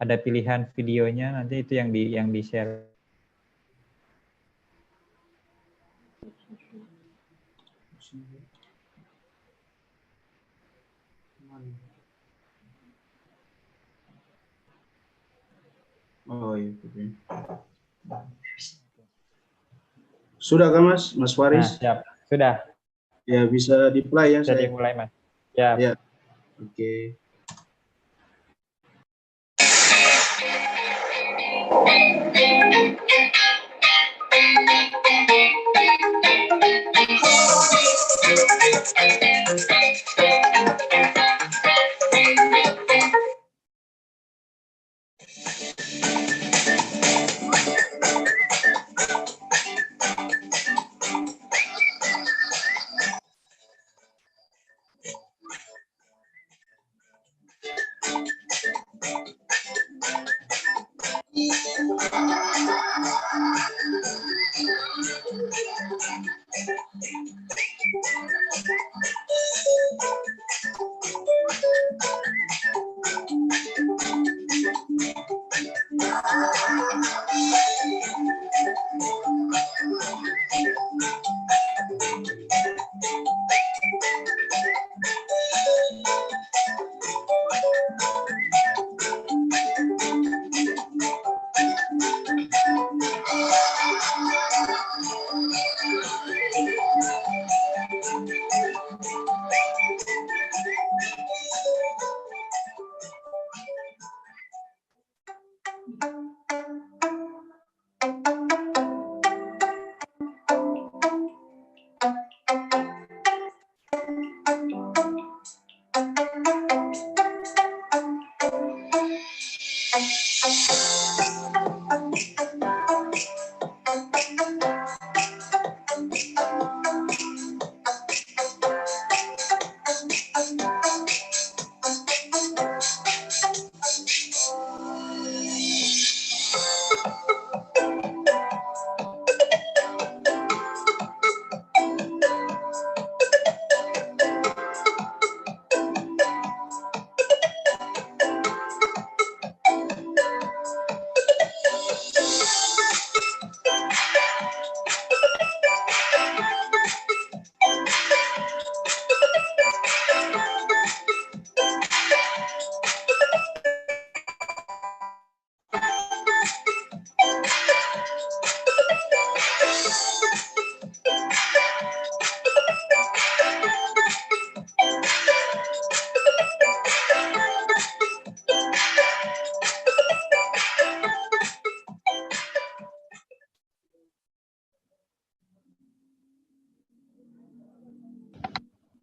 ada pilihan videonya, nanti itu yang di share. Oh iya. Sudah kan, Mas Faris? Nah, siap. Sudah. Ya, bisa di-play ya. Bisa dimulai, Mas. Ya. Ya. Oke.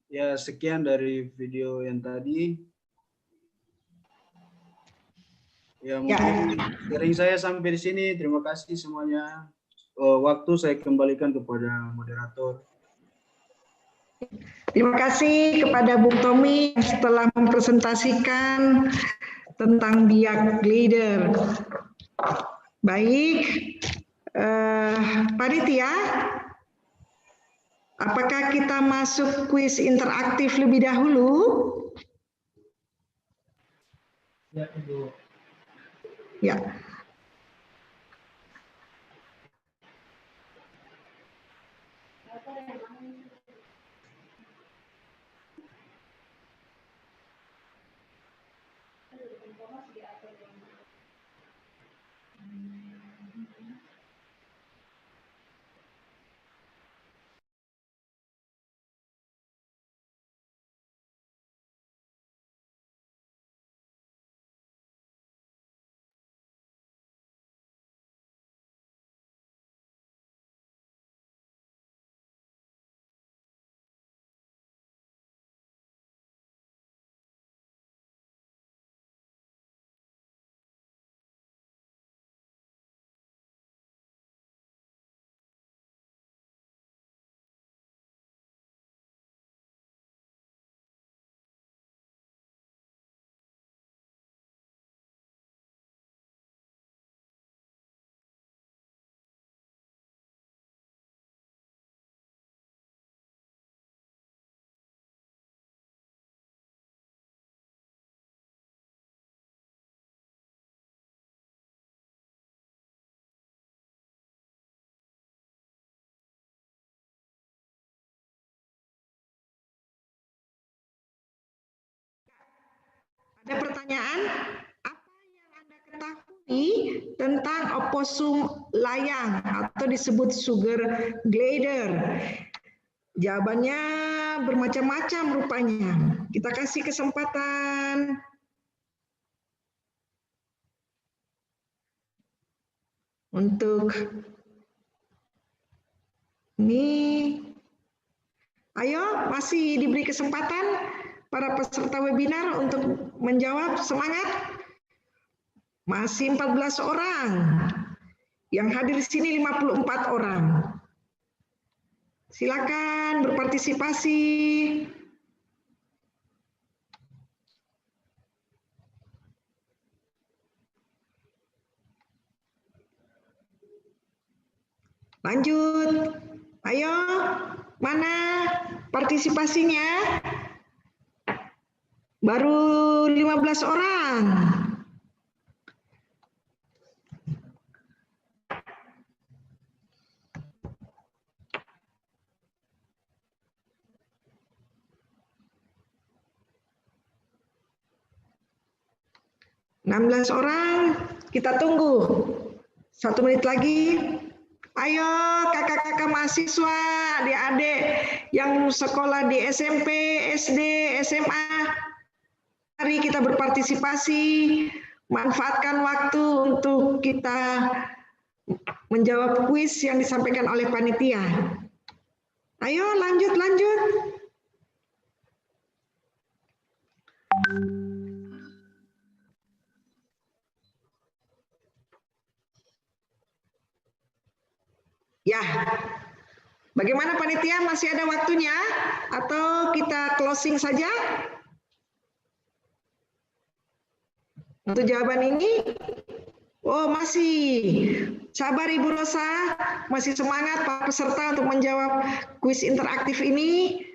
Ya, sekian dari video yang tadi. Ya, mungkin sharing saya sampai di sini. Terima kasih semuanya. Waktu saya kembalikan kepada moderator. Terima kasih kepada Bung Tommy yang setelah mempresentasikan tentang biak glider. Baik, panitia, apakah kita masuk kuis interaktif lebih dahulu? Ya, Ibu. Ya. Ada pertanyaan? Apa yang Anda ketahui tentang oposum layang atau disebut sugar glider? Jawabannya bermacam-macam rupanya. Kita kasih kesempatan. Untuk ini, ayo masih diberi kesempatan para peserta webinar untuk menjawab. Semangat. Masih 14 orang. Yang hadir di sini 54 orang. Silakan berpartisipasi. Lanjut. Ayo, mana partisipasinya? Baru 15 orang. orang, kita tunggu. 1 menit lagi. Ayo kakak-kakak mahasiswa, adik-adik yang sekolah di SMP, SD, SMA, mari kita berpartisipasi, manfaatkan waktu untuk kita menjawab kuis yang disampaikan oleh panitia. Ayo lanjut. Ya, bagaimana panitia, masih ada waktunya atau kita closing saja? Untuk jawaban ini, oh masih. Sabar Ibu Rosa, masih semangat Pak peserta untuk menjawab kuis interaktif ini.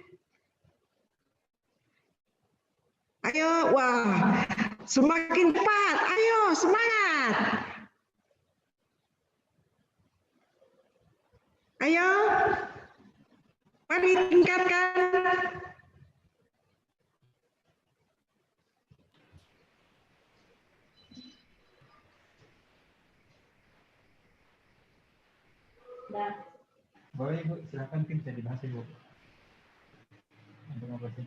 Ayo, wah, semakin cepat, ayo semangat. Ayo, mari tingkatkan. Boleh Ibu, silakan bisa dibahas Ibu.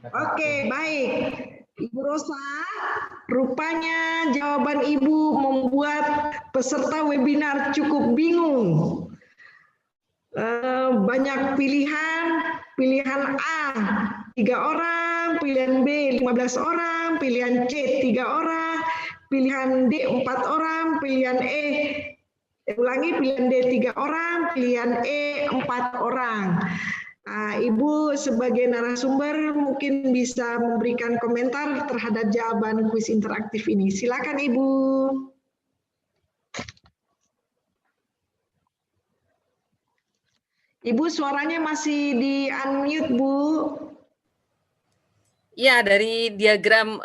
Oke, baik. Ibu Rosa, rupanya jawaban Ibu membuat peserta webinar cukup bingung. Banyak pilihan A 3 orang, pilihan B 15 orang, pilihan C 3 orang, pilihan D 4 orang, pilihan pilihan D 3 orang, pilihan E 4 orang. Ibu sebagai narasumber mungkin bisa memberikan komentar terhadap jawaban kuis interaktif ini. Silakan Ibu. Ibu suaranya masih di unmute, Bu. Ya, dari diagram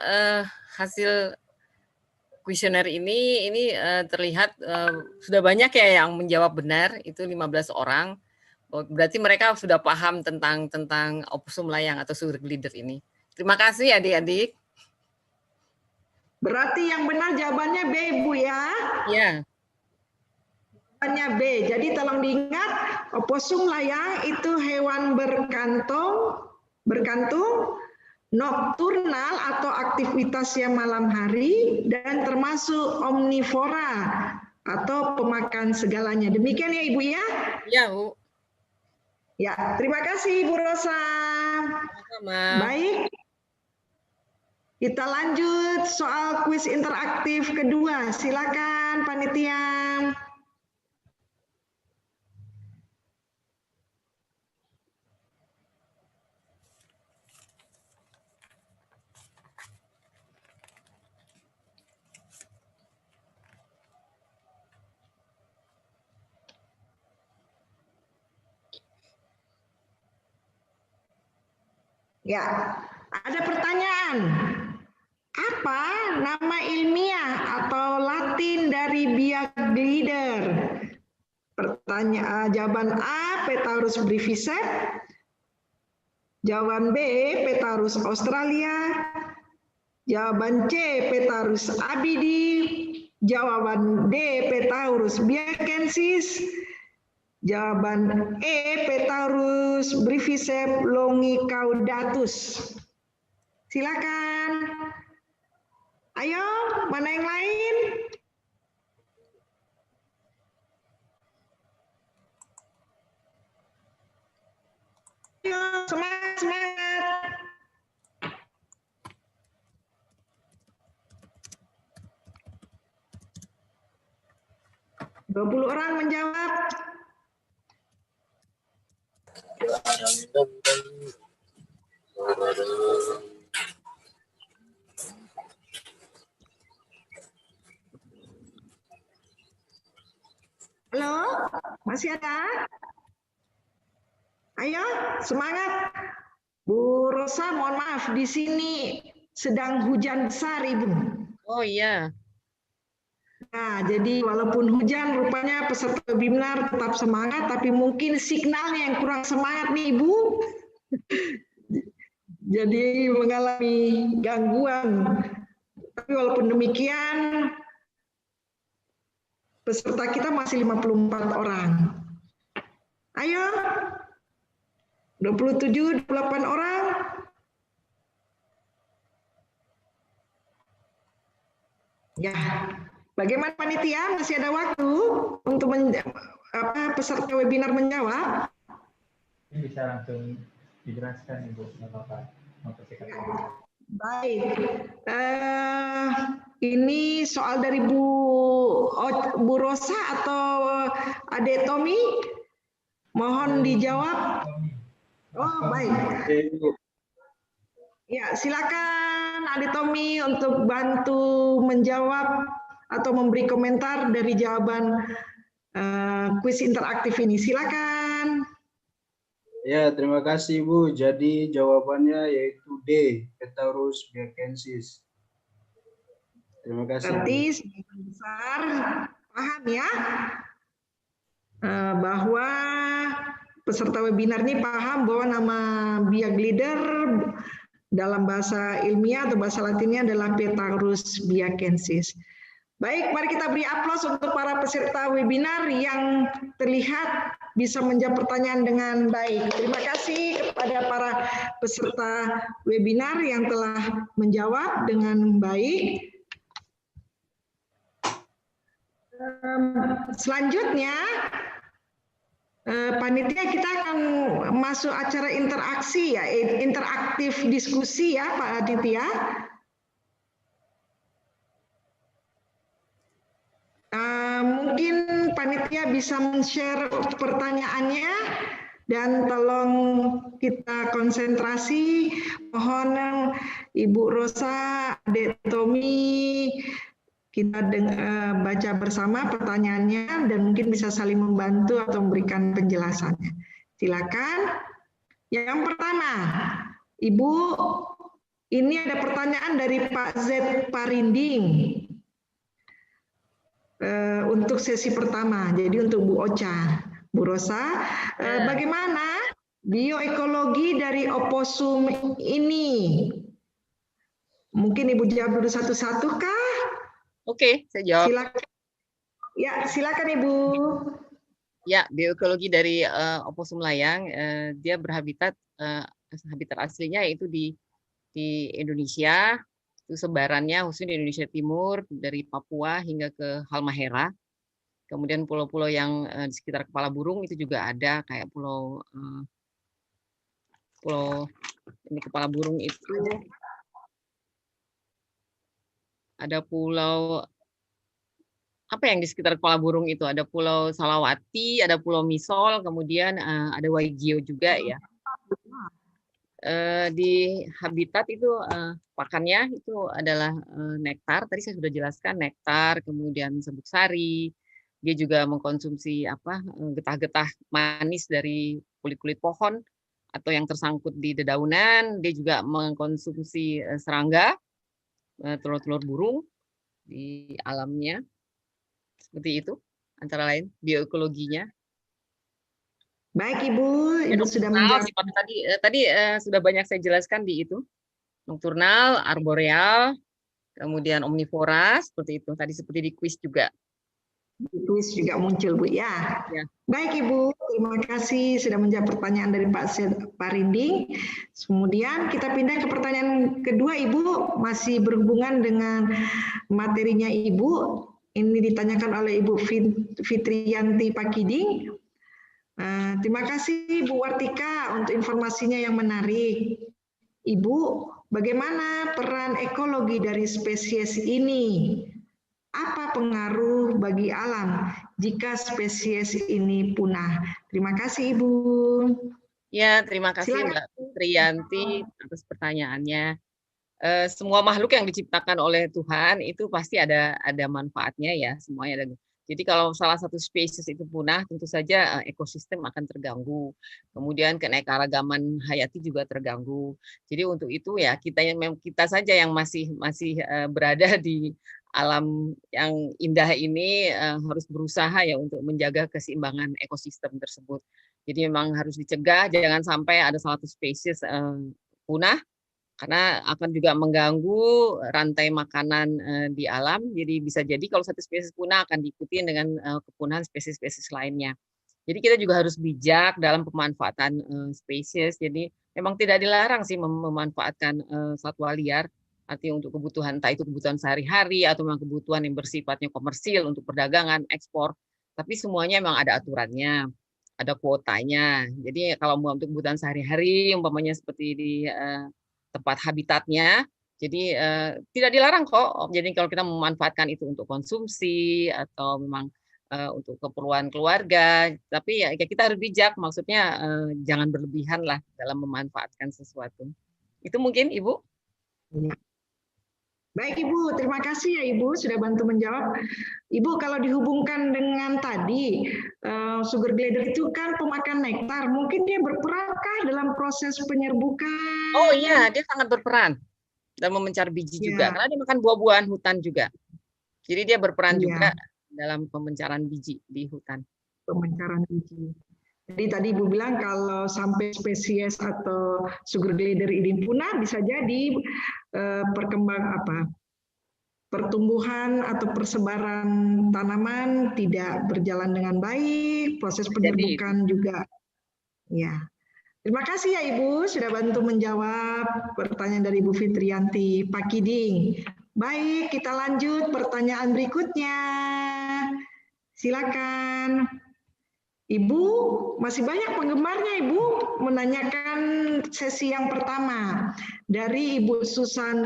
hasil kuesioner ini terlihat sudah banyak ya yang menjawab benar, itu 15 orang. Berarti mereka sudah paham tentang oposum layang atau surg leader ini. Terima kasih adik-adik. Berarti yang benar jawabannya B, Bu ya? Ya. Jawabannya B. Jadi tolong diingat, oposum layang itu hewan berkantung, nokturnal atau aktivitasnya malam hari, dan termasuk omnivora atau pemakan segalanya. Demikian ya Ibu ya? Ya, Bu. Ya, terima kasih Ibu Rosa. Sama. Baik, kita lanjut soal kuis interaktif kedua. Silakan panitia. Ya, ada pertanyaan. Apa nama ilmiah atau Latin dari biak glider? Jawaban A, Petaurus breviceps. Jawaban B, Petaurus australia. Jawaban C, Petaurus abidi. Jawaban D, Petaurus biakensis. Jawaban E, Petaurus breviceps longicaudatus. Silakan. Ayo, mana yang lain? Ayo, semangat, semangat. Dua 20 orang menjawab. Halo, masih ada? Ayo, semangat. Bu Rosa, mohon maaf, di sini sedang hujan besar, Ibu. Oh iya. Nah, jadi walaupun hujan, rupanya peserta webinar tetap semangat, tapi mungkin signalnya yang kurang semangat nih, Ibu. Jadi mengalami gangguan. Tapi walaupun demikian, peserta kita masih 54 orang. Ayo, 27, 28 orang. Ya, bagaimana panitia? Masih ada waktu untuk peserta webinar menjawab? Ini bisa langsung dijelaskan Ibu, Bapak. Baik, ini soal dari Bu Rosa atau Ade Tommy? Mohon dijawab. Oh, baik. Ya, silakan Ade Tommy untuk bantu menjawab atau memberi komentar dari jawaban kuis interaktif ini. Silakan. Ya, terima kasih Bu. Jadi jawabannya yaitu D, Petaurus biakensis. Terima kasih. Berarti sebagian besar paham ya bahwa peserta webinar ini paham bahwa nama biak glider dalam bahasa ilmiah atau bahasa latinnya adalah Petaurus biakensis. Baik, mari kita beri aplaus untuk para peserta webinar yang terlihat bisa menjawab pertanyaan dengan baik. Terima kasih kepada para peserta webinar yang telah menjawab dengan baik. Selanjutnya, Panitia, kita akan masuk acara interaksi ya, interaktif diskusi ya Pak Aditya. Mungkin panitia bisa men-share pertanyaannya dan tolong kita konsentrasi. Mohon Ibu Rosa, Dek Tommy, kita baca bersama pertanyaannya dan mungkin bisa saling membantu atau memberikan penjelasannya. Silakan. Yang pertama, Ibu, ini ada pertanyaan dari Pak Z Parinding untuk sesi pertama. Jadi untuk Bu Ocha, Bu Rosa, bagaimana bioekologi dari oposum ini? Mungkin Ibu jawab dulu satu-satu kah? Oke, saya jawab. Silakan. Ya, silakan Ibu. Ya, bioekologi dari oposum layang, dia berhabitat, habitat aslinya yaitu di Indonesia, itu sebarannya khususnya di Indonesia Timur, dari Papua hingga ke Halmahera. Kemudian pulau-pulau yang di sekitar kepala burung itu juga ada, kayak pulau ini kepala burung itu, ada pulau apa yang di sekitar kepala burung itu, ada Pulau Salawati, ada Pulau Misol, kemudian ada Waigeo juga ya. Di habitat itu pakannya itu adalah nektar, tadi saya sudah jelaskan nektar, kemudian serbuk sari. Dia juga mengkonsumsi getah-getah manis dari kulit-kulit pohon atau yang tersangkut di dedaunan. Dia juga mengkonsumsi serangga, telur-telur burung di alamnya. Seperti itu, antara lain bioekologinya. Baik Ibu, Ibu sudah menjawab. Tadi sudah banyak saya jelaskan di itu. Nokturnal, arboreal, kemudian omnivora, seperti itu. Tadi seperti di kuis juga. Di kuis juga muncul Bu ya. Baik Ibu, terima kasih sudah menjawab pertanyaan dari Pak Parinding. Kemudian kita pindah ke pertanyaan kedua Ibu, masih berhubungan dengan materinya Ibu. Ini ditanyakan oleh Ibu Fitriyanti Pakiding. Terima kasih Bu Wartika untuk informasinya yang menarik. Ibu, bagaimana peran ekologi dari spesies ini? Apa pengaruh bagi alam jika spesies ini punah? Terima kasih Ibu. Ya, terima kasih Silakan. Mbak Fitriyanti atas pertanyaannya. Semua makhluk yang diciptakan oleh Tuhan itu pasti ada manfaatnya ya, semuanya ada. Jadi kalau salah satu spesies itu punah, tentu saja ekosistem akan terganggu. Kemudian keanekaragaman hayati juga terganggu. Jadi untuk itu ya kita saja yang masih berada di alam yang indah ini harus berusaha ya untuk menjaga keseimbangan ekosistem tersebut. Jadi memang harus dicegah jangan sampai ada salah satu spesies punah, karena akan juga mengganggu rantai makanan di alam. Jadi bisa jadi kalau satu spesies punah akan diikuti dengan kepunahan spesies-spesies lainnya. Jadi kita juga harus bijak dalam pemanfaatan spesies. Jadi memang tidak dilarang sih memanfaatkan satwa liar, artinya untuk kebutuhan, entah itu kebutuhan sehari-hari atau memang kebutuhan yang bersifatnya komersil untuk perdagangan, ekspor. Tapi semuanya memang ada aturannya, ada kuotanya. Jadi kalau untuk kebutuhan sehari-hari, umpamanya seperti di tempat habitatnya, jadi tidak dilarang kok. Jadi kalau kita memanfaatkan itu untuk konsumsi atau memang untuk keperluan keluarga, tapi ya kita harus bijak, maksudnya jangan berlebihan lah dalam memanfaatkan sesuatu. Itu mungkin Ibu. Baik Ibu, terima kasih ya Ibu sudah bantu menjawab. Ibu, kalau dihubungkan dengan tadi, sugar glider itu kan pemakan nektar, mungkin dia berperankah dalam proses penyerbukan? Oh iya, dia sangat berperan dalam memencar biji juga, karena dia makan buah-buahan hutan juga. Jadi dia berperan juga dalam pemencaran biji di hutan. Pemencaran biji. Jadi tadi Ibu bilang kalau sampai spesies atau sugar glider ini punah, bisa jadi pertumbuhan atau persebaran tanaman tidak berjalan dengan baik, proses penyerbukan juga. Ya. Terima kasih ya Ibu sudah bantu menjawab pertanyaan dari Ibu Fitriyanti Pakiding. Baik, kita lanjut pertanyaan berikutnya. Silakan. Ibu, masih banyak penggemarnya Ibu menanyakan sesi yang pertama dari Ibu Susan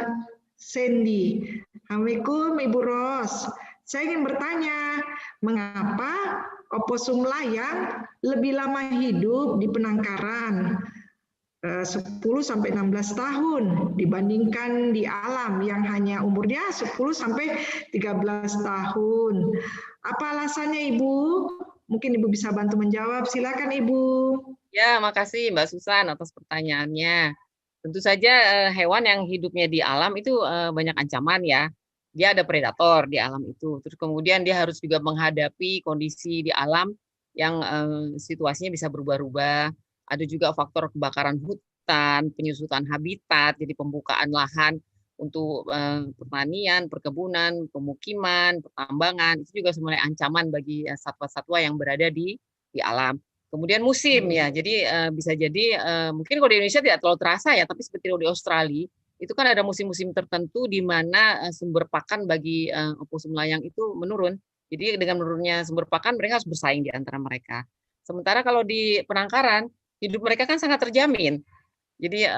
Sandy. Assalamualaikum Ibu Ros. Saya ingin bertanya, mengapa oposum layang lebih lama hidup di penangkaran 10 sampai 16 tahun dibandingkan di alam yang hanya umurnya 10 sampai 13 tahun. Apa alasannya Ibu? Mungkin Ibu bisa bantu menjawab. Silakan Ibu. Ya, makasih Mbak Susan atas pertanyaannya. Tentu saja hewan yang hidupnya di alam itu banyak ancaman ya. Dia ada predator di alam itu. Terus kemudian dia harus juga menghadapi kondisi di alam yang situasinya bisa berubah-ubah. Ada juga faktor kebakaran hutan, penyusutan habitat, jadi pembukaan lahan untuk pertanian, perkebunan, pemukiman, pertambangan. Itu juga sebenarnya ancaman bagi satwa-satwa yang berada di alam. Kemudian musim ya, jadi bisa jadi mungkin kalau di Indonesia tidak terlalu terasa ya, tapi seperti di Australia itu kan ada musim-musim tertentu di mana sumber pakan bagi oposum layang itu menurun. Jadi dengan menurunnya sumber pakan mereka harus bersaing di antara mereka. Sementara kalau di penangkaran hidup mereka kan sangat terjamin. Jadi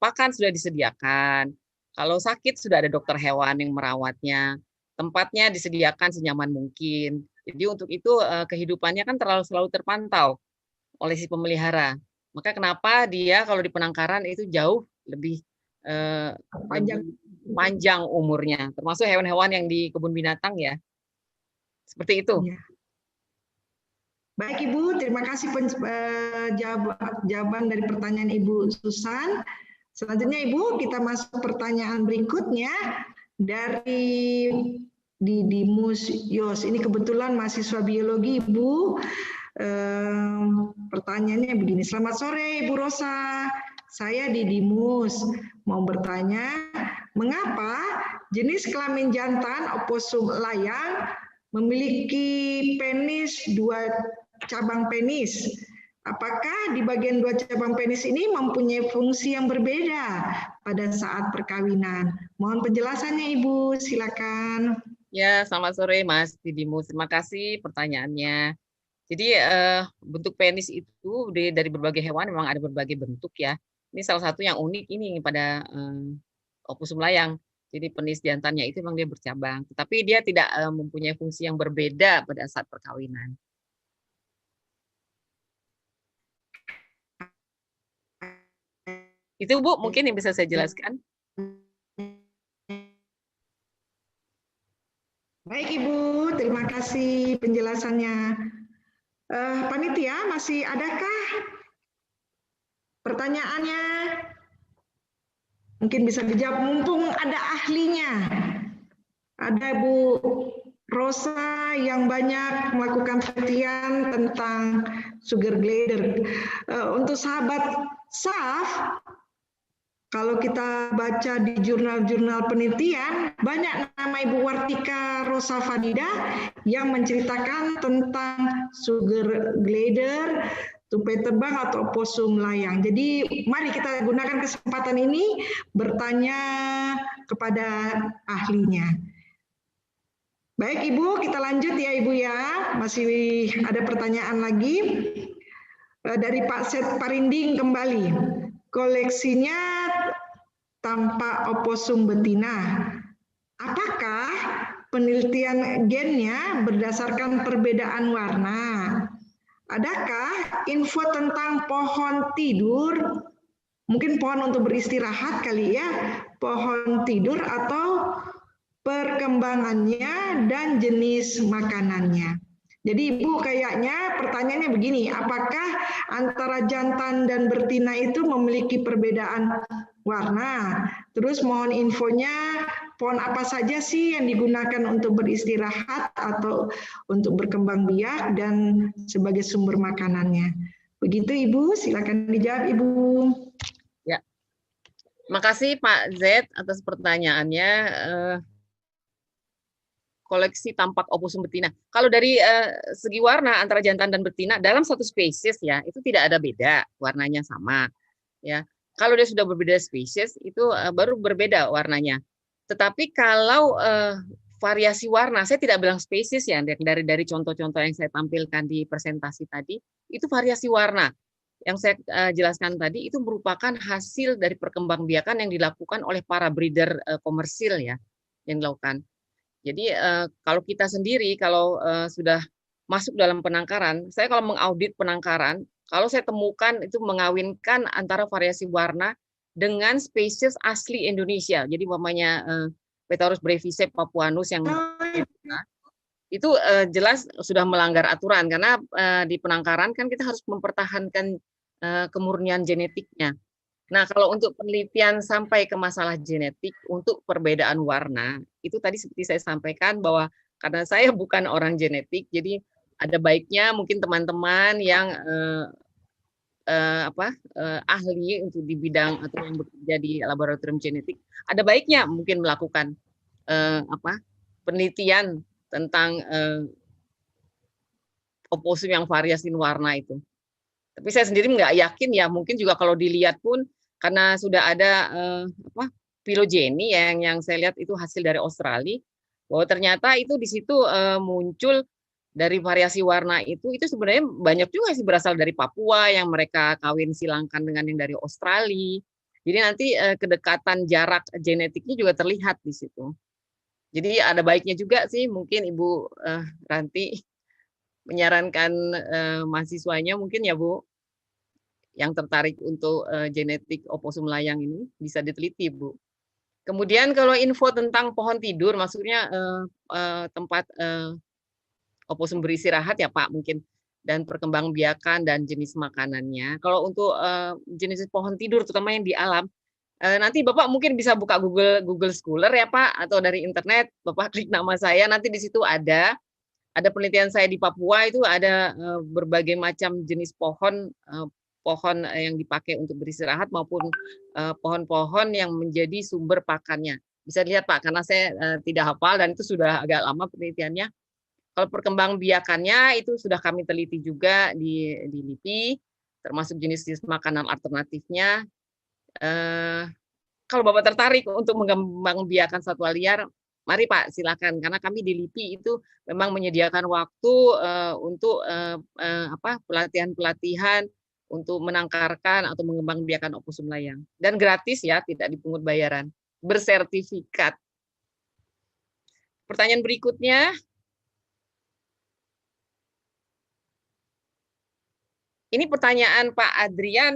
pakan sudah disediakan. Kalau sakit sudah ada dokter hewan yang merawatnya. Tempatnya disediakan senyaman mungkin. Jadi untuk itu kehidupannya kan selalu terpantau oleh si pemelihara. Maka kenapa dia kalau di penangkaran itu jauh lebih panjang umurnya, termasuk hewan-hewan yang di kebun binatang ya. Seperti itu. Ya. Baik Ibu, terima kasih jawaban dari pertanyaan Ibu Susan. Selanjutnya Ibu, kita masuk pertanyaan berikutnya dari Didimus Yos. Ini kebetulan mahasiswa biologi Ibu. Pertanyaannya begini, selamat sore Ibu Rosa, saya Didimus, mau bertanya, mengapa jenis kelamin jantan oposum layang memiliki penis 2 cabang penis? Apakah di bagian 2 cabang penis ini mempunyai fungsi yang berbeda pada saat perkawinan? Mohon penjelasannya Ibu, silakan. Ya, selamat sore Mas Didimus, terima kasih pertanyaannya. Jadi bentuk penis itu dari berbagai hewan memang ada berbagai bentuk ya. Ini salah satu yang unik ini pada oposum layang. Jadi penis jantannya itu memang dia bercabang, tetapi dia tidak mempunyai fungsi yang berbeda pada saat perkawinan. Itu Bu, mungkin yang bisa saya jelaskan. Baik Ibu, terima kasih penjelasannya. Panitia, masih adakah pertanyaannya? Mungkin bisa dijawab, mumpung ada ahlinya. Ada Bu Rosa yang banyak melakukan penelitian tentang sugar glider. Untuk sahabat SAF, kalau kita baca di jurnal-jurnal penelitian, banyak nama Ibu Wartika Rosa Fadida yang menceritakan tentang sugar glider, tupai terbang atau oposum layang. Jadi mari kita gunakan kesempatan ini bertanya kepada ahlinya. Baik Ibu, kita lanjut ya Ibu ya. Masih ada pertanyaan lagi dari Pak Set Parinding kembali. Koleksinya tampak oposum betina. Apakah penelitian gennya berdasarkan perbedaan warna? Adakah info tentang pohon tidur? Mungkin pohon untuk beristirahat kali ya, pohon tidur atau perkembangannya dan jenis makanannya. Jadi Ibu kayaknya pertanyaannya begini, apakah antara jantan dan betina itu memiliki perbedaan warna? Terus mohon infonya pohon apa saja sih yang digunakan untuk beristirahat atau untuk berkembang biak dan sebagai sumber makanannya. Begitu Ibu, silakan dijawab Ibu. Ya, makasih Pak Z atas pertanyaannya. Koleksi tampak oposum betina. Kalau dari segi warna antara jantan dan betina dalam satu spesies ya itu tidak ada beda, warnanya sama ya. Kalau dia sudah berbeda spesies itu baru berbeda warnanya. Tetapi kalau variasi warna, saya tidak bilang spesies ya, dari contoh-contoh yang saya tampilkan di presentasi tadi, itu variasi warna. Yang saya jelaskan tadi itu merupakan hasil dari perkembangbiakan yang dilakukan oleh para breeder komersil ya, yang dilakukan. Jadi kalau kita sendiri, kalau sudah masuk dalam penangkaran, saya kalau mengaudit penangkaran, kalau saya temukan itu mengawinkan antara variasi warna dengan spesies asli Indonesia. Jadi umpamanya Petaurus breviscae papuanus yang itu jelas sudah melanggar aturan karena di penangkaran kan kita harus mempertahankan kemurnian genetiknya. Nah, kalau untuk penelitian sampai ke masalah genetik untuk perbedaan warna, itu tadi seperti saya sampaikan bahwa karena saya bukan orang genetik, jadi ada baiknya mungkin teman-teman yang ahli untuk di bidang atau yang bekerja di laboratorium genetik, ada baiknya mungkin melakukan penelitian tentang oposum yang variasi warna itu. Tapi saya sendiri nggak yakin ya, mungkin juga kalau dilihat pun karena sudah ada filogeni yang saya lihat itu hasil dari Australia, bahwa ternyata itu di situ muncul dari variasi warna itu sebenarnya banyak juga sih berasal dari Papua yang mereka kawin silangkan dengan yang dari Australia. Jadi nanti kedekatan jarak genetiknya juga terlihat di situ. Jadi ada baiknya juga sih mungkin Ibu Ranti menyarankan mahasiswanya mungkin ya Bu, yang tertarik untuk genetik oposum layang ini bisa diteliti Bu. Kemudian kalau info tentang pohon tidur, maksudnya tempat oposum beristirahat ya Pak mungkin, dan perkembangbiakan dan jenis makanannya. Kalau untuk jenis pohon tidur terutama yang di alam, nanti Bapak mungkin bisa buka Google Scholar ya Pak, atau dari internet Bapak klik nama saya, nanti di situ ada penelitian saya di Papua itu ada berbagai macam jenis pohon yang dipakai untuk beristirahat maupun pohon-pohon yang menjadi sumber pakannya. Bisa lihat Pak, karena saya tidak hafal dan itu sudah agak lama penelitiannya. Kalau perkembangbiakannya itu sudah kami teliti juga di LIPI, termasuk jenis-jenis makanan alternatifnya. Kalau Bapak tertarik untuk mengembangbiakan satwa liar, mari Pak, silakan. Karena kami di LIPI itu memang menyediakan waktu untuk pelatihan-pelatihan untuk menangkarkan atau mengembangbiakan oposum layang. Dan gratis ya, tidak dipungut bayaran. Bersertifikat. Pertanyaan berikutnya. Ini pertanyaan Pak Adrian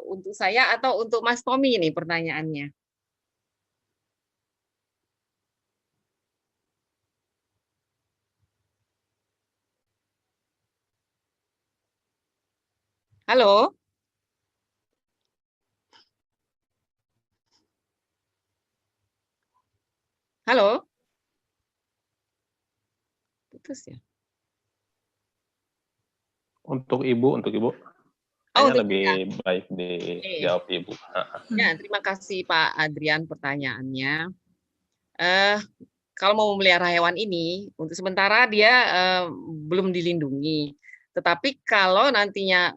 untuk saya atau untuk Mas Tommy ini pertanyaannya. Halo? Halo? Putus ya? Untuk Ibu. Kayaknya lebih baik dijawab Ibu. Ya, terima kasih Pak Adrian pertanyaannya. Kalau mau memelihara hewan ini, untuk sementara dia belum dilindungi. Tetapi kalau nantinya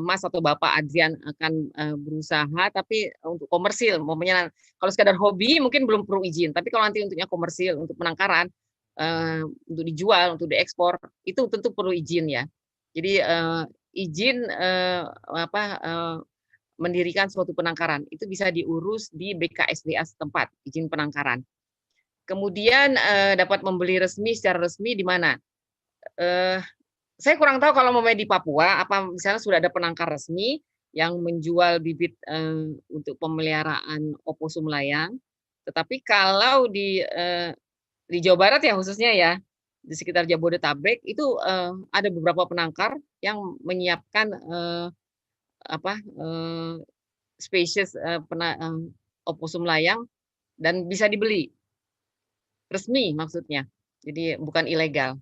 Mas atau Bapak Adrian akan berusaha, tapi untuk komersil, kalau sekadar hobi mungkin belum perlu izin. Tapi kalau nanti untuknya komersil, untuk penangkaran, untuk dijual, untuk diekspor, itu tentu perlu izin ya. Jadi izin mendirikan suatu penangkaran itu bisa diurus di BKSDA setempat, izin penangkaran. Kemudian dapat membeli secara resmi di mana? Saya kurang tahu kalau mau di Papua, apa misalnya sudah ada penangkar resmi yang menjual bibit untuk pemeliharaan oposum layang. Tetapi kalau di Jawa Barat ya khususnya ya, di sekitar Jabodetabek itu ada beberapa penangkar yang menyiapkan spesies oposum layang dan bisa dibeli. Resmi maksudnya, jadi bukan ilegal.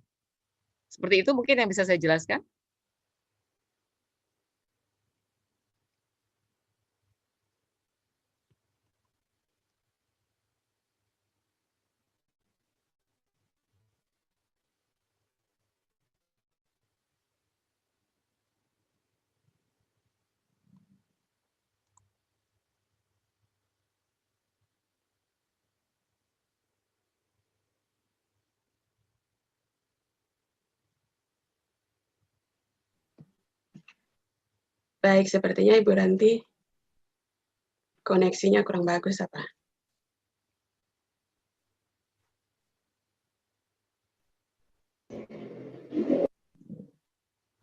Seperti itu mungkin yang bisa saya jelaskan. Baik, sepertinya Ibu Ranti koneksinya kurang bagus apa?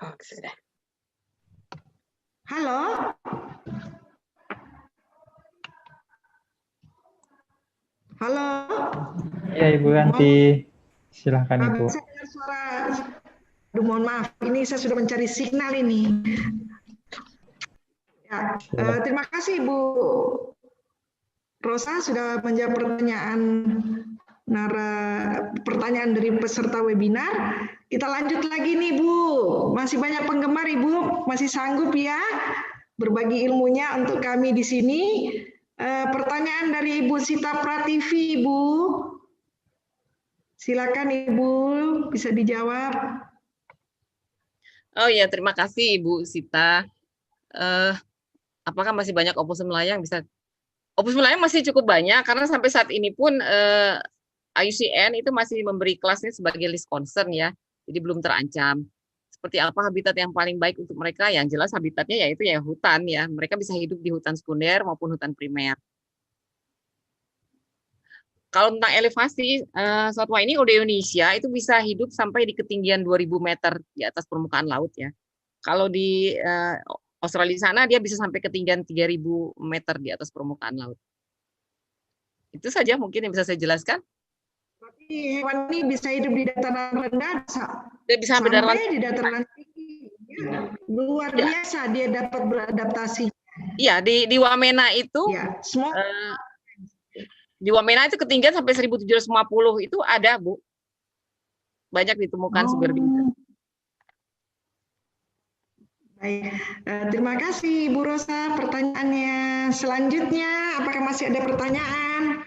Oh, sudah. Halo? Halo? Ya, Ibu Ranti. Silahkan, Ibu. Saya dengar suara. Aduh, mohon maaf, ini saya sudah mencari signal ini. Ya, terima kasih Ibu Rosa sudah menjawab pertanyaan dari peserta webinar. Kita lanjut lagi nih Bu. Masih banyak penggemar Ibu, masih sanggup ya berbagi ilmunya untuk kami di sini. Pertanyaan dari Ibu Sita Prativi, Ibu. Silakan Ibu, bisa dijawab. Oh ya, terima kasih Ibu Sita. Apakah masih banyak oposum layang bisa? Oposum layang masih cukup banyak karena sampai saat ini pun IUCN itu masih memberi kelasnya sebagai list concern ya, jadi belum terancam. Seperti apa habitat yang paling baik untuk mereka? Yang jelas habitatnya yaitu ya hutan ya. Mereka bisa hidup di hutan sekunder maupun hutan primer. Kalau tentang elevasi, satwa ini di Indonesia itu bisa hidup sampai di ketinggian 2000 meter di atas permukaan laut ya. Kalau di Australia sana dia bisa sampai ketinggian 3000 meter di atas permukaan laut. Itu saja mungkin yang bisa saya jelaskan. Tapi hewan ini bisa hidup di dataran rendah, Dia bisa sampai dataran di dataran tinggi. Ya, luar biasa dia dapat beradaptasi. Iya, di Wamena itu Ya, semua di Wamena itu ketinggian sampai 1750 itu ada, Bu. Banyak ditemukan seberbeda. Baik, terima kasih Bu Rosa pertanyaannya. Selanjutnya, apakah masih ada pertanyaan?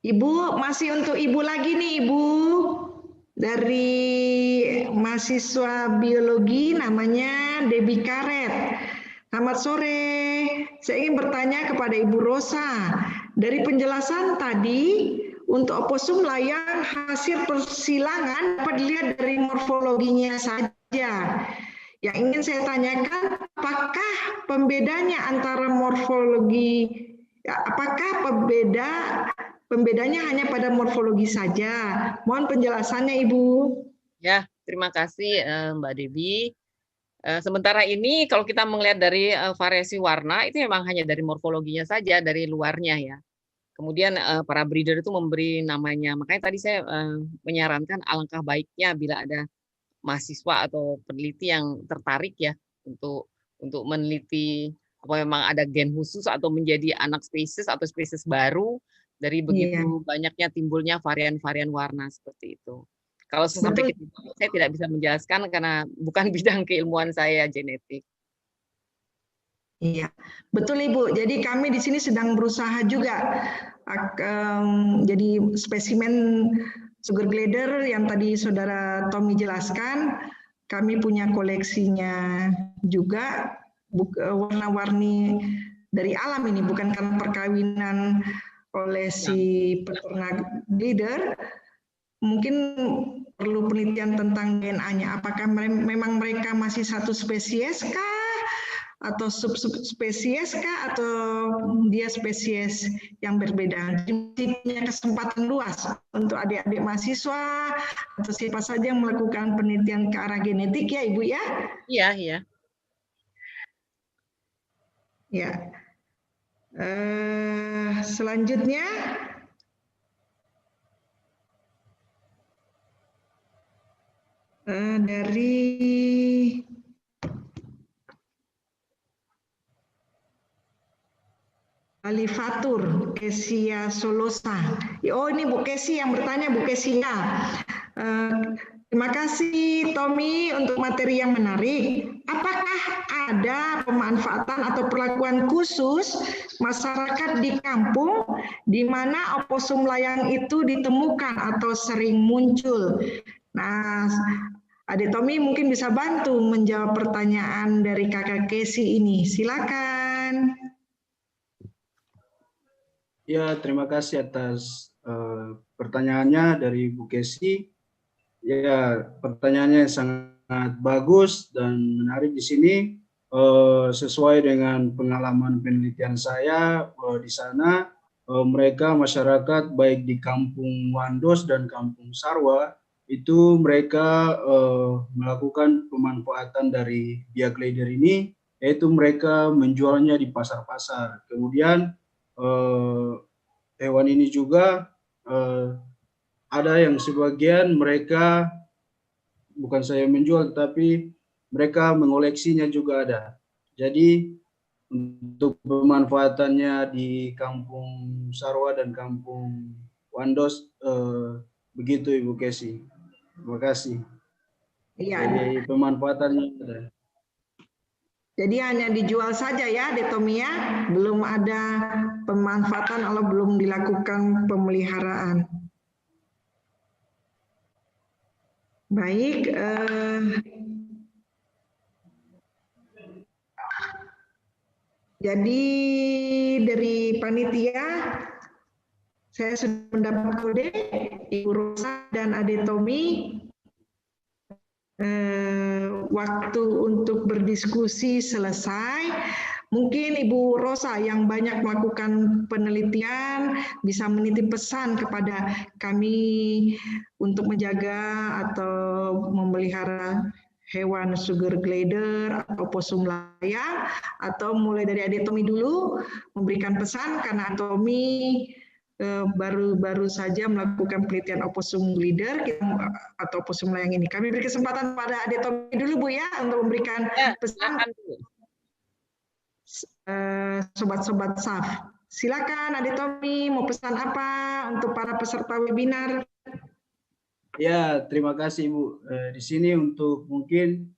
Ibu, masih untuk Ibu lagi nih Ibu. Dari mahasiswa biologi namanya Debbie Karet. Selamat sore, saya ingin bertanya kepada Ibu Rosa. Dari penjelasan tadi, untuk oposum layang hasil persilangan dapat dilihat dari morfologinya saja. Yang ingin saya tanyakan, apakah pembedanya antara morfologi, apakah pembedanya hanya pada morfologi saja? Mohon penjelasannya, Ibu. Ya, terima kasih Mbak Debbie. Sementara ini kalau kita melihat dari variasi warna, itu memang hanya dari morfologinya saja, dari luarnya ya. Kemudian para breeder itu memberi namanya. Makanya tadi saya menyarankan alangkah baiknya bila ada mahasiswa atau peneliti yang tertarik ya untuk meneliti apa memang ada gen khusus atau menjadi anak spesies atau spesies baru dari begitu banyaknya timbulnya varian-varian warna seperti itu. Kalau sampai saya tidak bisa menjelaskan karena bukan bidang keilmuan saya genetik. Iya, betul Ibu. Jadi kami di sini sedang berusaha juga jadi spesimen sugar glider yang tadi Saudara Tommy jelaskan. Kami punya koleksinya juga warna-warni dari alam ini, bukan karena perkawinan oleh si peternak glider. Mungkin perlu penelitian tentang DNA-nya. Apakah memang mereka masih satu spesies kah? Atau subspesies kah, atau dia spesies yang berbeda? Jadi punya kesempatan luas untuk adik-adik mahasiswa atau siapa saja yang melakukan penelitian ke arah genetik ya Ibu ya? Iya, iya. Ya. Selanjutnya dari Alifatur, Kesia Solosa. Oh ini Bu Kesi yang bertanya, Bu Kesia. Terima kasih Tommy untuk materi yang menarik. Apakah ada pemanfaatan atau perlakuan khusus masyarakat di kampung di mana oposum layang itu ditemukan atau sering muncul? Nah, Adik Tommy mungkin bisa bantu menjawab pertanyaan dari Kakak Kesi ini. Silakan. Ya, terima kasih atas pertanyaannya dari Bu Kesi. Ya, pertanyaannya sangat bagus dan menarik di sini. Sesuai dengan pengalaman penelitian saya di sana, mereka masyarakat baik di Kampung Wandos dan Kampung Sarwa itu mereka melakukan pemanfaatan dari biak leader ini, yaitu mereka menjualnya di pasar-pasar. Kemudian hewan ini juga ada yang sebagian mereka bukan saya menjual, tapi mereka mengoleksinya juga ada. Jadi untuk pemanfaatannya di Kampung Sarwa dan Kampung Wandos begitu Ibu Kesi. Terima kasih. Iya. Jadi pemanfaatannya ada. Jadi hanya dijual saja ya, Detomi ya, belum ada pemanfaatan atau belum dilakukan pemeliharaan. Baik. Jadi dari panitia saya sudah mendapat kode Ibu Rosa dan Ade Tommy. Waktu untuk berdiskusi selesai. Mungkin Ibu Rosa yang banyak melakukan penelitian bisa menitip pesan kepada kami untuk menjaga atau memelihara hewan sugar glider atau possum layang, atau mulai dari Ade Tommy dulu memberikan pesan karena Tommy baru saja melakukan penelitian opossum glider atau opossum layang ini. Kami beri kesempatan pada Ade Tommy dulu Bu ya untuk memberikan pesan sobat-sobat SAF. Silakan Ade Tommy, mau pesan apa untuk para peserta webinar? Ya, terima kasih Ibu. Di sini untuk mungkin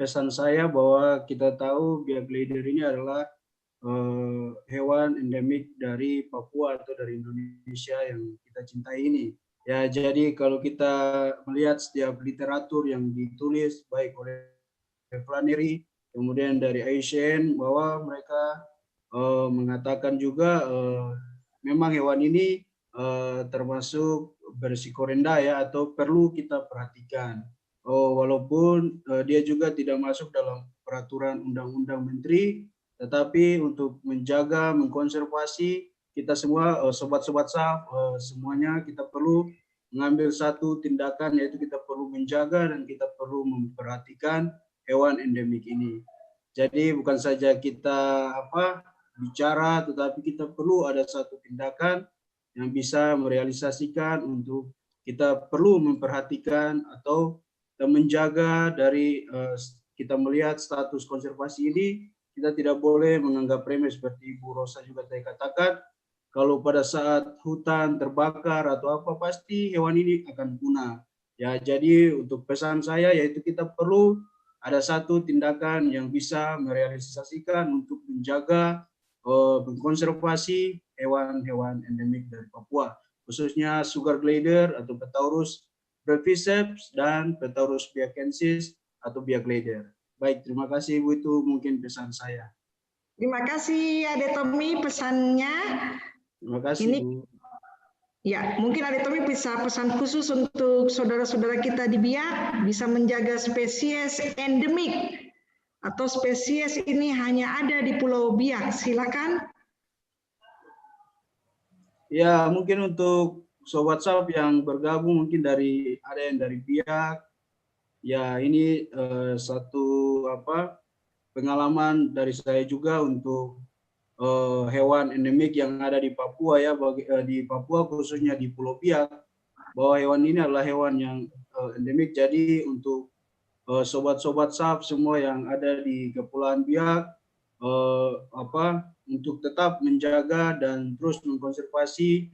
pesan saya bahwa kita tahu biak glider ini adalah hewan endemik dari Papua atau dari Indonesia yang kita cintai ini. Ya, jadi kalau kita melihat setiap literatur yang ditulis baik oleh Flannery, kemudian dari IUCN, bahwa mereka mengatakan juga memang hewan ini termasuk berisiko rendah ya, atau perlu kita perhatikan. Walaupun dia juga tidak masuk dalam peraturan undang-undang menteri, tetapi untuk menjaga, mengkonservasi, kita semua sobat-sobat SAF semuanya kita perlu mengambil satu tindakan, yaitu kita perlu menjaga dan kita perlu memperhatikan hewan endemik ini. Jadi bukan saja kita bicara, tetapi kita perlu ada satu tindakan yang bisa merealisasikan untuk kita perlu memperhatikan atau menjaga dari kita melihat status konservasi ini. Kita tidak boleh menganggap remeh seperti Ibu Rosa juga tadi katakan, kalau pada saat hutan terbakar atau apa, pasti hewan ini akan punah. Ya, jadi untuk pesan saya yaitu kita perlu ada satu tindakan yang bisa merealisasikan untuk menjaga, mengkonservasi hewan-hewan endemik dari Papua, khususnya sugar glider atau Petaurus breviceps dan Petaurus biakensis atau biak glider. Baik, terima kasih Ibu, itu mungkin pesan saya. Terima kasih Ade Tommy pesannya. Terima kasih Bu. Ya, mungkin Ade Tommy bisa pesan khusus untuk saudara-saudara kita di Biak, bisa menjaga spesies endemik atau spesies ini hanya ada di Pulau Biak. Silakan. Ya, mungkin untuk sobat SAF yang bergabung, mungkin ada yang dari Biak. Ya, ini satu pengalaman dari saya juga untuk hewan endemik yang ada di Papua ya, di Papua khususnya di Pulau Biak, bahwa hewan ini adalah hewan yang endemik. Jadi untuk sobat-sobat SAF semua yang ada di Kepulauan Biak, untuk tetap menjaga dan terus mengkonservasi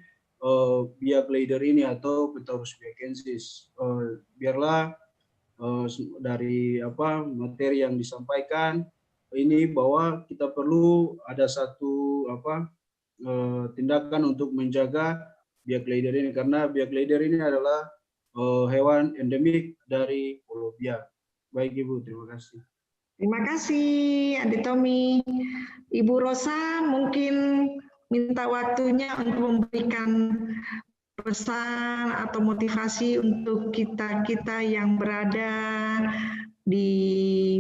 biak glider ini atau Petaurus biakensis. Biarlah dari materi yang disampaikan ini bahwa kita perlu ada satu tindakan untuk menjaga biak glider ini, karena biak glider ini adalah hewan endemik dari Pulau Biak. Baik Ibu, terima kasih. Terima kasih Ade Tommy. Ibu Rosa mungkin minta waktunya untuk memberikan pesan atau motivasi untuk kita yang berada di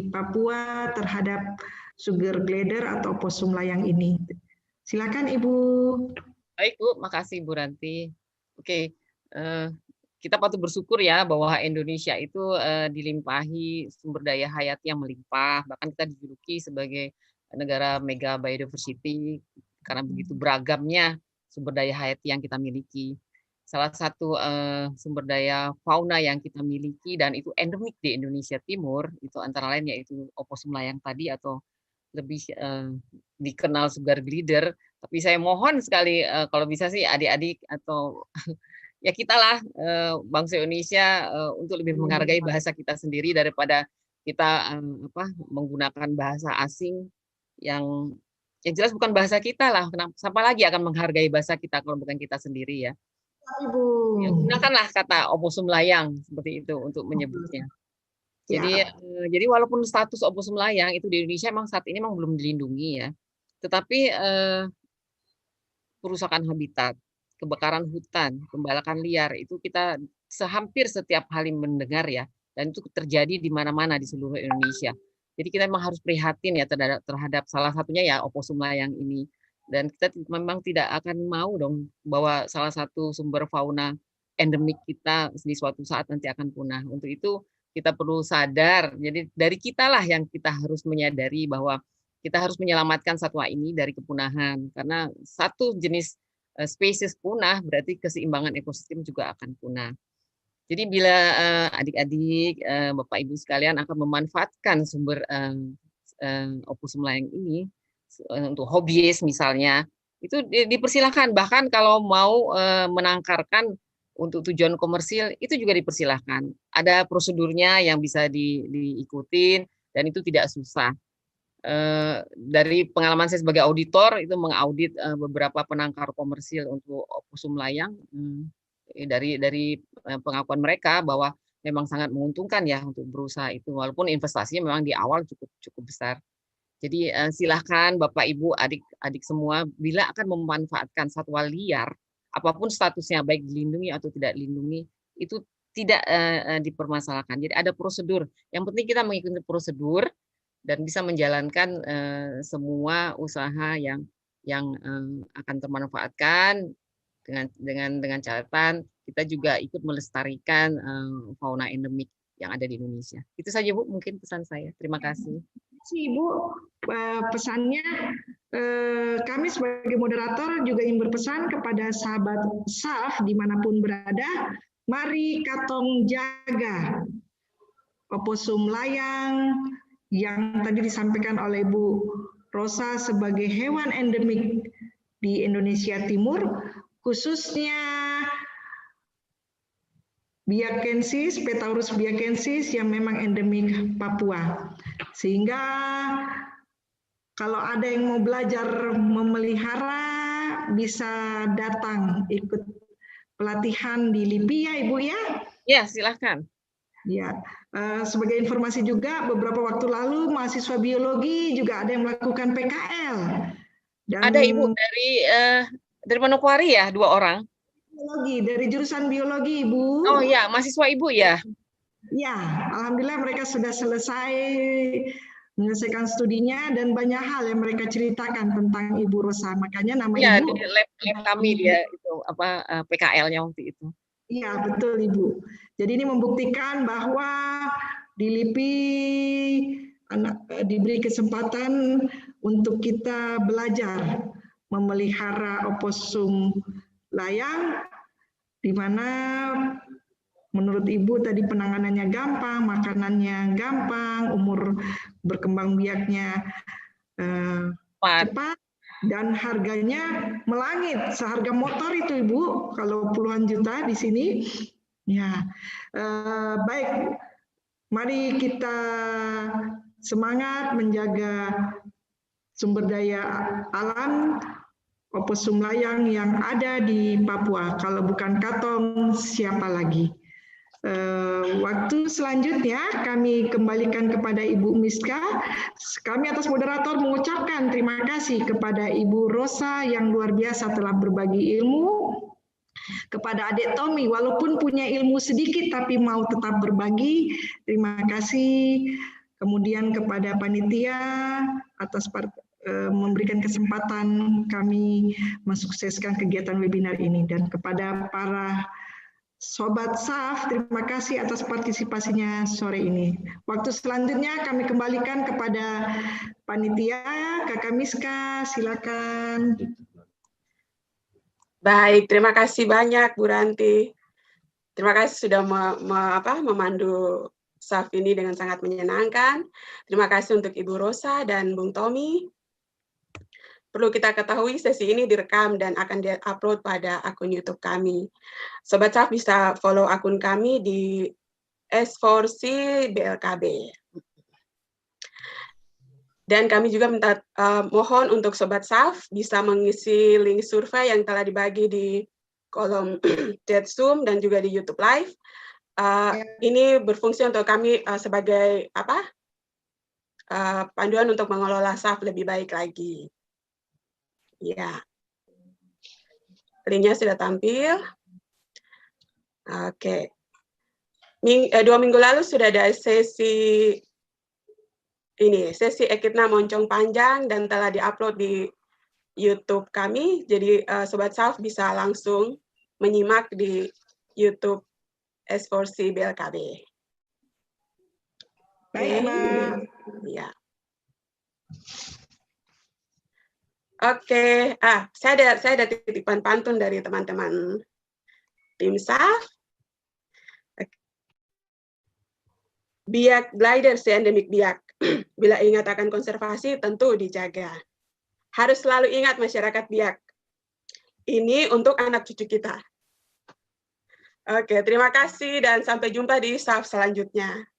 Papua terhadap sugar glider atau opossum layang ini. Silakan Ibu. Baik Bu, makasih Bu Ranti. Oke, kita patut bersyukur ya bahwa Indonesia itu dilimpahi sumber daya hayati yang melimpah, bahkan kita dijuluki sebagai negara mega biodiversity karena begitu beragamnya sumber daya hayati yang kita miliki. Salah satu sumber daya fauna yang kita miliki dan itu endemik di Indonesia Timur itu antara lain yaitu opossum layang tadi atau lebih dikenal sugar glider. Tapi saya mohon sekali kalau bisa sih adik-adik atau ya kita lah bangsa Indonesia untuk lebih menghargai bahasa kita sendiri daripada kita menggunakan bahasa asing yang jelas bukan bahasa kita lah. Siapa lagi akan menghargai bahasa kita kalau bukan kita sendiri ya? Ibu. Ya, gunakanlah kata opossum layang seperti itu untuk menyebutnya. Jadi walaupun status opossum layang itu di Indonesia memang saat ini memang belum dilindungi ya, tetapi perusakan habitat, kebakaran hutan, pembalakan liar itu kita hampir setiap hari mendengar ya, dan itu terjadi di mana-mana di seluruh Indonesia. Jadi kita memang harus prihatin ya terhadap salah satunya ya opossum layang ini. Dan kita memang tidak akan mau dong bahwa salah satu sumber fauna endemik kita di suatu saat nanti akan punah. Untuk itu kita perlu sadar. Jadi dari kita lah yang kita harus menyadari bahwa kita harus menyelamatkan satwa ini dari kepunahan. Karena satu jenis spesies punah berarti keseimbangan ekosistem juga akan punah. Jadi bila adik-adik, Bapak Ibu sekalian akan memanfaatkan sumber opossum layang ini untuk hobiis misalnya, itu dipersilahkan. Bahkan kalau mau menangkarkan untuk tujuan komersil itu juga dipersilahkan. Ada prosedurnya yang bisa diikutin dan itu tidak susah. Dari pengalaman saya sebagai auditor itu mengaudit beberapa penangkar komersil untuk opossum layang, dari pengakuan mereka bahwa memang sangat menguntungkan ya untuk berusaha itu, walaupun investasinya memang di awal cukup besar. Jadi silahkan Bapak Ibu adik-adik semua bila akan memanfaatkan satwa liar apapun statusnya baik dilindungi atau tidak dilindungi itu tidak dipermasalahkan. Jadi ada prosedur. Yang penting kita mengikuti prosedur dan bisa menjalankan semua usaha yang akan termanfaatkan dengan catatan kita juga ikut melestarikan fauna endemik yang ada di Indonesia. Itu saja Bu, mungkin pesan saya. Terima kasih. Ibu, pesannya kami sebagai moderator juga ingin berpesan kepada sahabat SAF dimanapun berada, mari katong jaga opossum layang yang tadi disampaikan oleh Bu Rosa sebagai hewan endemik di Indonesia Timur, khususnya Biakensis, Petaurus biakensis yang memang endemik Papua. Sehingga kalau ada yang mau belajar memelihara bisa datang ikut pelatihan di LIPI ya Ibu ya? Ya, silahkan. Ya, sebagai informasi juga beberapa waktu lalu mahasiswa biologi juga ada yang melakukan PKL. Dan ada Ibu dari Manokwari ya, 2 orang. Biologi, dari jurusan biologi Ibu. Oh ya, mahasiswa Ibu ya? Ya, alhamdulillah mereka sudah selesai menyelesaikan studinya dan banyak hal yang mereka ceritakan tentang Ibu Rosa. Makanya nama ya, Ibu. Di lab kami dia itu PKL-nya waktu itu. Iya, betul Ibu. Jadi ini membuktikan bahwa di LIPI diberi kesempatan untuk kita belajar memelihara opossum layang, di mana menurut Ibu tadi penanganannya gampang, makanannya gampang, umur berkembang biaknya cepat, dan harganya melangit, seharga motor itu Ibu, kalau puluhan juta di sini. Ya, baik, mari kita semangat menjaga sumber daya alam opossum layang yang ada di Papua. Kalau bukan katong, siapa lagi? Waktu selanjutnya kami kembalikan kepada Ibu Miska. Kami atas moderator mengucapkan terima kasih kepada Ibu Rosa yang luar biasa telah berbagi ilmu. Kepada Adik Tommy, walaupun punya ilmu sedikit tapi mau tetap berbagi, terima kasih. Kemudian kepada panitia atas memberikan kesempatan kami mensukseskan kegiatan webinar ini, dan kepada para Sobat SAF, terima kasih atas partisipasinya sore ini. Waktu selanjutnya kami kembalikan kepada panitia, Kakak Miska, silakan. Baik, terima kasih banyak Bu Ranti. Terima kasih sudah memandu SAF ini dengan sangat menyenangkan. Terima kasih untuk Ibu Rosa dan Bung Tommy. Perlu kita ketahui sesi ini direkam dan akan di-upload pada akun YouTube kami. Sobat SAF bisa follow akun kami di S4C BLKB. Dan kami juga minta mohon untuk Sobat SAF bisa mengisi link survei yang telah dibagi di kolom chat Zoom dan juga di YouTube Live. Ini berfungsi untuk kami sebagai panduan untuk mengelola SAF lebih baik lagi. Ya, linknya sudah tampil. Oke. 2 minggu lalu sudah ada sesi Ekidna Moncong Panjang dan telah diupload di YouTube kami. Jadi Sobat SAF bisa langsung menyimak di YouTube S4C BLKB. Baik, Mbak. Ya. Oke, saya ada titipan pantun dari teman-teman tim SAF. Biak glider seendemik biak. Bila ingat akan konservasi, tentu dijaga. Harus selalu ingat masyarakat biak. Ini untuk anak cucu kita. Oke, terima kasih dan sampai jumpa di SAF selanjutnya.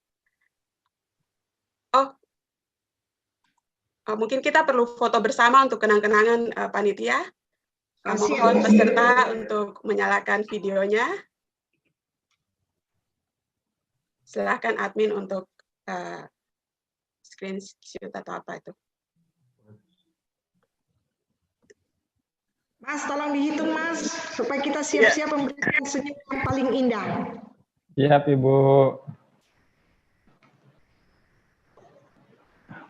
Mungkin kita perlu foto bersama untuk kenang-kenangan panitia. Mohon peserta untuk menyalakan videonya. Silakan admin untuk screenshot atau apa itu. Mas, tolong dihitung, Mas, supaya kita siap-siap memberikan senyum yang paling indah. Siap, Ibu.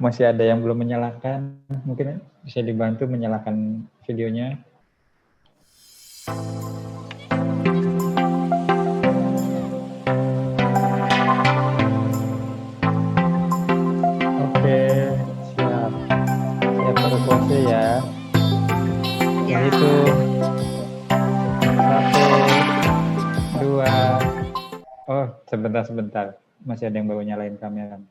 Masih ada yang belum menyalakan, mungkin bisa dibantu menyalakan videonya. Oke, siap. Siap berpose ya. Hitung 1, 2. Oh, sebentar. Masih ada yang baru nyalain kamera.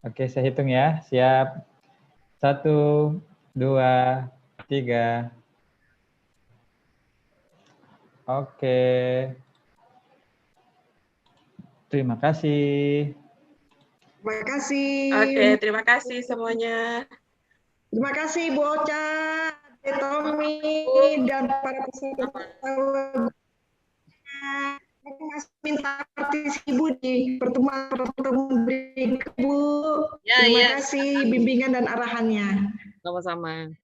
Oke, saya hitung ya. Siap. 1, 2, 3. Oke. Terima kasih. Terima kasih. Oke, terima kasih semuanya. Terima kasih Bu Ocha, Tommy, dan para peserta. Mas minta partisi Ibu di pertemuan berikut, Bu. Terima kasih bimbingan dan arahannya. Sama-sama.